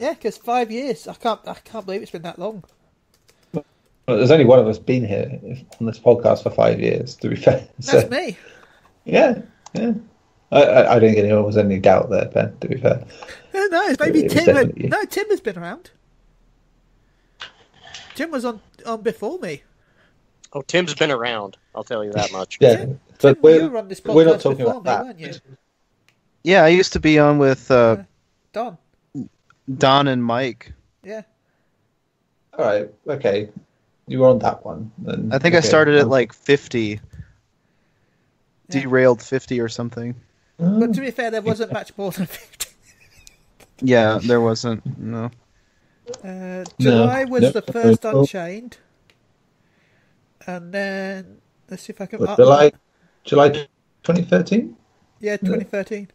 Yeah, because 5 years. I can't believe it's been that long. Well, there's only one of us been here on this podcast for 5 years, to be fair. That's me. Yeah. I don't think anyone was any doubt there, Ben, to be fair. Who knows? Maybe It was Tim. definitely you. No, Tim has been around. Tim was on before me. Oh, Tim's been around. I'll tell you that much. Yeah, Tim, but you we're were on this not podcast talking before about me, that. weren't you? Yeah, I used to be on with Don. Don and Mike. Yeah. All right, okay. You were on that one. Then, I think I okay. started at like 50. Yeah. Derailed 50 or something. But to be fair, there wasn't much more than 50. Yeah, there wasn't. No. July was the first no. Unchained. And then, let's see if I can... What, July 2013? Yeah, 2013.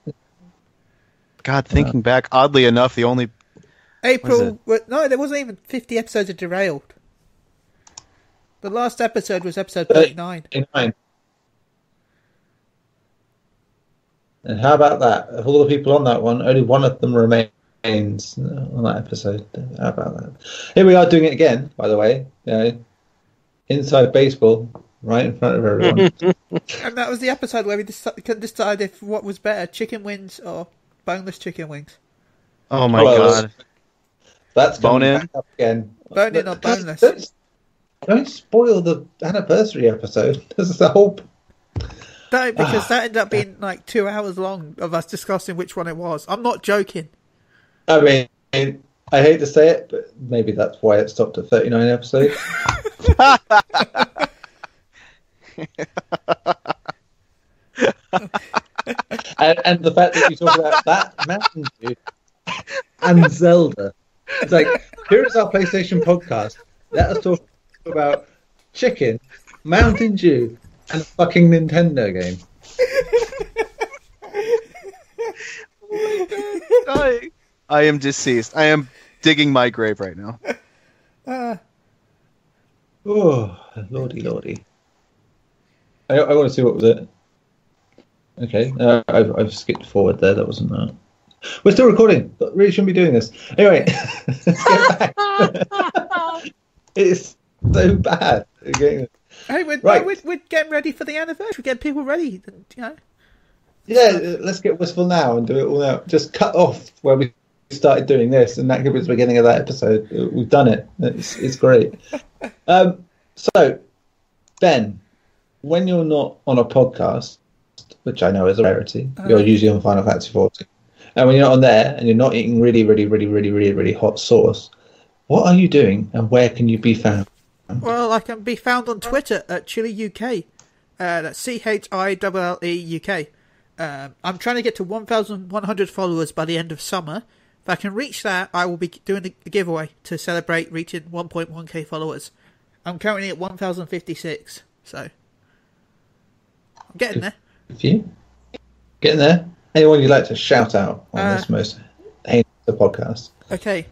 God, thinking back, oddly enough, the only... April... No, there wasn't even 50 episodes of Derailed. The last episode was episode 39. 39. And how about that? Of all the people on that one, only one of them remains on that episode. How about that? Here we are doing it again, by the way. Inside baseball, right in front of everyone. And that was the episode where we couldn't decide if what was better, chicken wings or boneless chicken wings. Oh my Well, God. That's Bone coming in? back up again. Bone in or boneless? Don't spoil the anniversary episode. This is the whole... No, because that ended up being like 2 hours long of us discussing which one it was. I'm not joking. I mean, I hate to say it, but maybe that's why it stopped at 39 episodes. and the fact that you talk about that Mountain Dew and Zelda. It's like, here is our PlayStation podcast. Let us talk about chicken, Mountain Dew, and a fucking Nintendo game. I am deceased. I am digging my grave right now. Oh, lordy. I want to see what was it. Okay, I've skipped forward there. That wasn't that. We're still recording, but really shouldn't be doing this. Anyway, let's get back. It's so bad. Hey, we're getting ready for the anniversary. We're getting people ready, you know. Yeah, let's get wistful now and do it all now. Just cut off where we started doing this, and that could be the beginning of that episode. We've done it. It's great. So, Ben, when you're not on a podcast, which I know is a rarity, you're usually on Final Fantasy 14. And when you're not on there and you're not eating really hot sauce, what are you doing and where can you be found? Well, I can be found on Twitter at Chille UK. That's CHILLE UK. I'm trying to get to 1,100 followers by the end of summer. If I can reach that, I will be doing a giveaway to celebrate reaching 1.1k followers. I'm currently at 1,056, so I'm getting there. You getting there? Anyone you'd like to shout out on this most heinous podcast? Okay.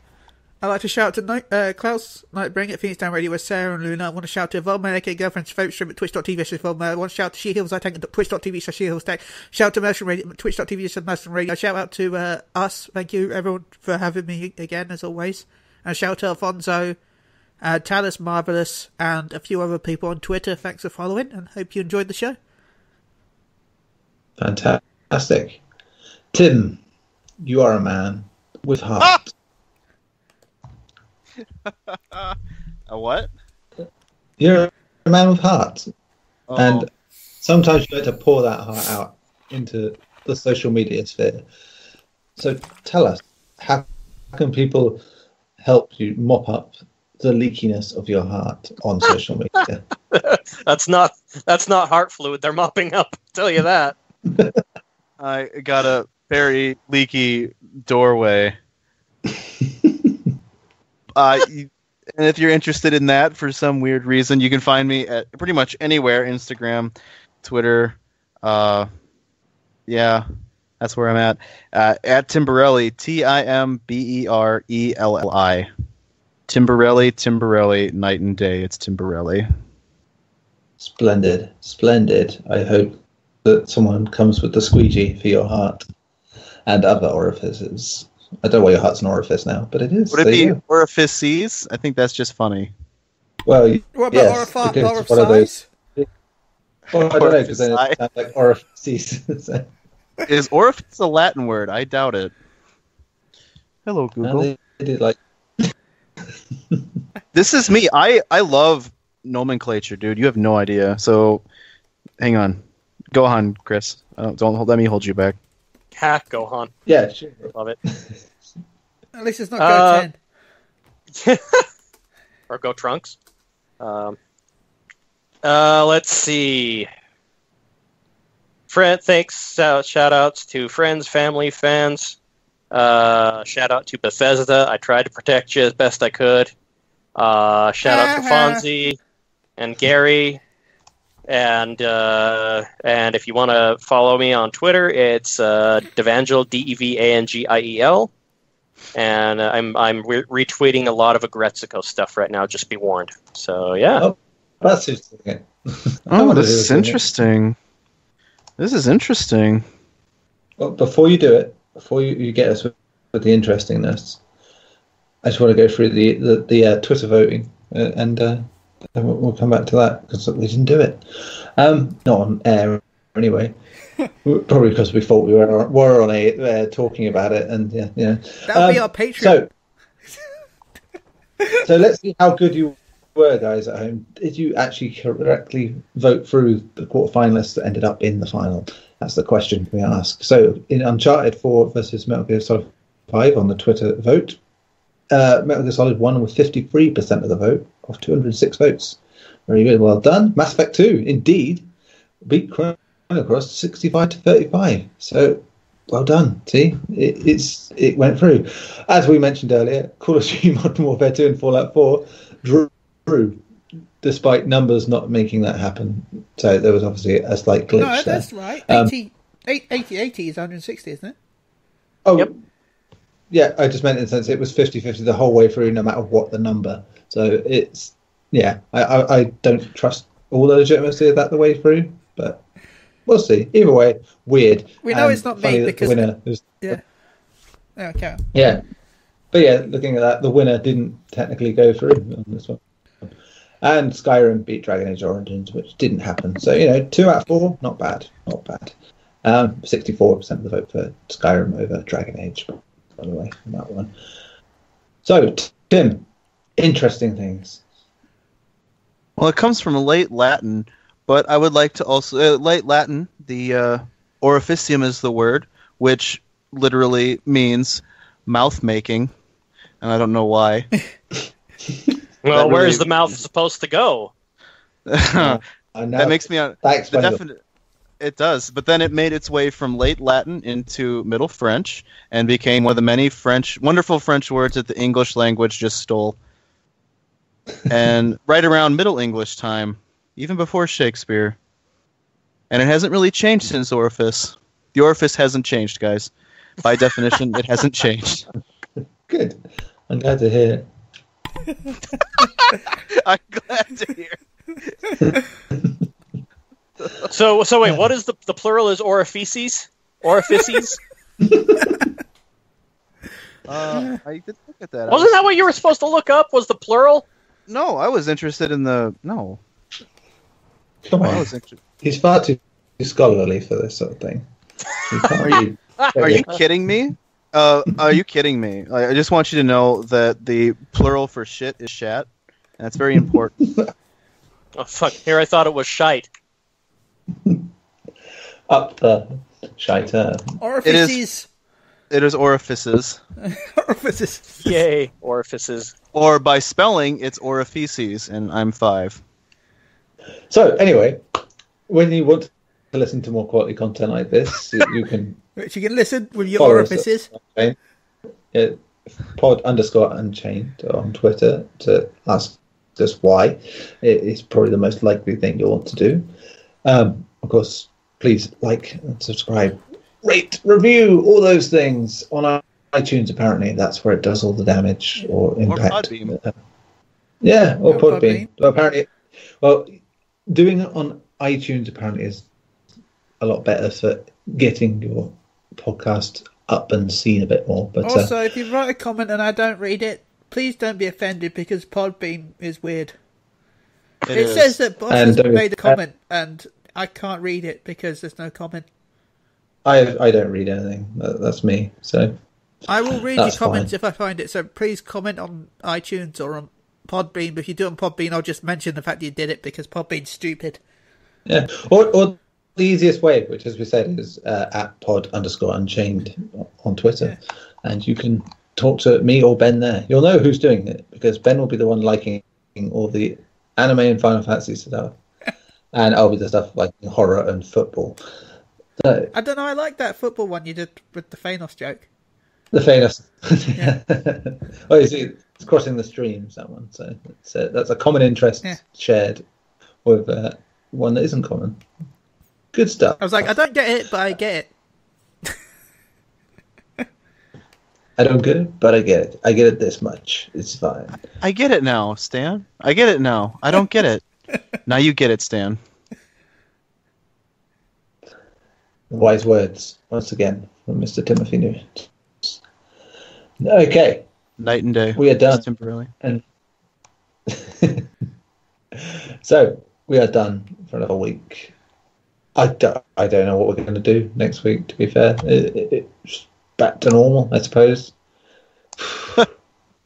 I'd like to shout out to Klaus, Nightbringer at Phoenix Down Radio with Sarah and Luna. I want to shout to Volman, aka Girlfriend's favourite stream at twitch.tv/Volman. I want to shout to She-Hills, I take it at twitch.tv/She-Hills. Shout out to Merchant Radio, twitch.tv/Merchant Radio. Shout out to us. Thank you, everyone, for having me again, as always. And shout out to Alfonso, Talus Marvelous, and a few other people on Twitter. Thanks for following, and hope you enjoyed the show. Fantastic. Tim, you are a man with heart. A what? You're a man with heart. Oh. And sometimes you like to pour that heart out into the social media sphere. So tell us, how can people help you mop up the leakiness of your heart on social media? That's not heart fluid they're mopping up, I'll tell you that. I got a very leaky doorway. And if you're interested in that for some weird reason, you can find me at pretty much anywhere: Instagram, Twitter. Yeah, that's where I'm at. At Timberelli, Timberelli. Timberelli, night and day. It's Timberelli. Splendid. I hope that someone comes with the squeegee for your heart and other orifices. I don't know why your heart's an orifice now, but it is. Would it be orifices? I think that's just funny. Well, what about yes, orifice? Well, I don't know, because then it sounds like orifices. Is orifice a Latin word? I doubt it. Hello, Google. They did like... This is me. I love nomenclature, dude. You have no idea. So, hang on. Go on, Chris. Don't let me hold you back. Gohan. Yeah, sure. Love it. At least it's not Go 10. Or Go Trunks. Let's see. Thanks. Shout outs to friends, family, fans. Shout out to Bethesda. I tried to protect you as best I could. Shout out to Fonzie and Garri. And if you want to follow me on Twitter, it's Devangel, Devangiel, and I'm retweeting a lot of Agretzico stuff right now. Just be warned. So yeah. Oh, that's interesting. This is interesting. This is interesting. Well, before you do it, before you get us with the interestingness, I just want to go through the Twitter voting and. We'll come back to that because we didn't do it. Not on air anyway. Probably because we thought we were on air talking about it, and yeah. That'll be our Patreon. So let's see how good you were, guys at home. Did you actually correctly vote through the quarterfinalists that ended up in the final? That's the question we ask. So in Uncharted 4 versus Metal Gear Solid 5 on the Twitter vote, Metal Gear Solid 1 with 53% of the vote of 206 votes. Very good. Well done. Mass Effect 2, indeed, beat Chrono Cross 65 to 35. So, well done. See, it went through. As we mentioned earlier, Call of Duty Modern Warfare 2 and Fallout 4 drew, despite numbers not making that happen. So there was obviously a slight glitch No, there. that's right. 80 is 160, isn't it? Oh, Yep. Yeah, I just meant in the sense it was 50-50 the whole way through, no matter what the number. So it's, yeah, I don't trust all the legitimacy of that the way through, but we'll see. Either way, weird. We know it's not me because... The winner was, yeah. Okay. Yeah. But yeah, looking at that, the winner didn't technically go through on this one. And Skyrim beat Dragon Age Origins, which didn't happen. So, 2 out of 4, not bad. Not bad. 64% of the vote for Skyrim over Dragon Age, by the way, on that one. So, Tim, interesting things. Well, it comes from late Latin, but I would like to also... late Latin, the orificium is the word, which literally means mouth-making, and I don't know why. Well, where is the mouth supposed to go? That makes me... It does, but then it made its way from late Latin into Middle French and became one of the many wonderful French words that the English language just stole. And right around Middle English time, even before Shakespeare. And it hasn't really changed since orifice. The orifice hasn't changed, guys. By definition, it hasn't changed. Good. I'm glad to hear it. I'm glad to hear. So wait, what is the plural is orifices? Orifices? I did look at that. Wasn't that what you were supposed to look up? Was the plural? No, I was interested in the... No. Come on. He's far too scholarly for this sort of thing. Are you kidding me? Are you kidding me? I just want you to know that the plural for shit is shat, and that's very important. Oh, fuck. Here I thought it was shite. Up the shite. Orifices. It is orifices. Orifices. Yay, orifices. Or by spelling, it's orifices, and I'm 5. So, anyway, when you want to listen to more quality content like this, you can... Which you can listen with your orifices. Pod_Unchained on Twitter to ask us why. It's probably the most likely thing you'll want to do. Of course, please like and subscribe, rate, review, all those things on iTunes. Apparently, that's where it does all the damage or impact. Or Podbean. Yeah, or Podbean. Apparently, well, doing it on iTunes apparently is a lot better for getting your podcast up and seen a bit more. But also, if you write a comment and I don't read it, please don't be offended because Podbean is weird. It says that Boss has made a comment and I can't read it because there's no comment. I don't read anything. That's me. So I will read your comments if I find it. So please comment on iTunes or on Podbean. But if you do it on Podbean, I'll just mention the fact that you did it because Podbean's stupid. Yeah. Or the easiest way, which as we said is at pod_unchained on Twitter. Yeah. And you can talk to me or Ben there. You'll know who's doing it because Ben will be the one liking all the anime and Final Fantasy stuff. And I'll be the stuff like horror and football. So, I don't know, I like that football one you did with the Thanos joke. The Thanos. Yeah. Oh, you see, it's crossing the streams, that one. So that's a common interest shared with one that isn't common. Good stuff. I was like, I don't get it, but I get it. I don't get it, but I get it. I get it this much. It's fine. I get it now, Stan. I get it now. I don't get it. Now you get it, Stan. Wise words, once again, from Mr. Timothy Newt. Okay. Night and day. We are done. Temporarily. And so, we are done for another week. I don't know what we're going to do next week, to be fair. It's back to normal, I suppose.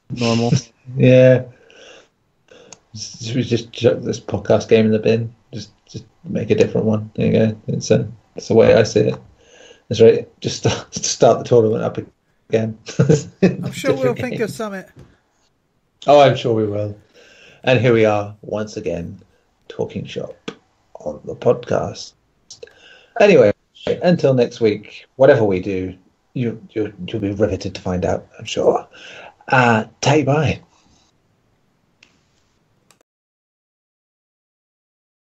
Normal. Yeah. Should we just chuck this podcast game in the bin? Just make a different one. There you go. It's the way I see it. That's right. Just start the tournament up again. I'm sure we'll think of something. Oh, I'm sure we will. And here we are once again, talking shop on the podcast. Anyway, until next week, whatever we do, you'll be riveted to find out, I'm sure. Bye.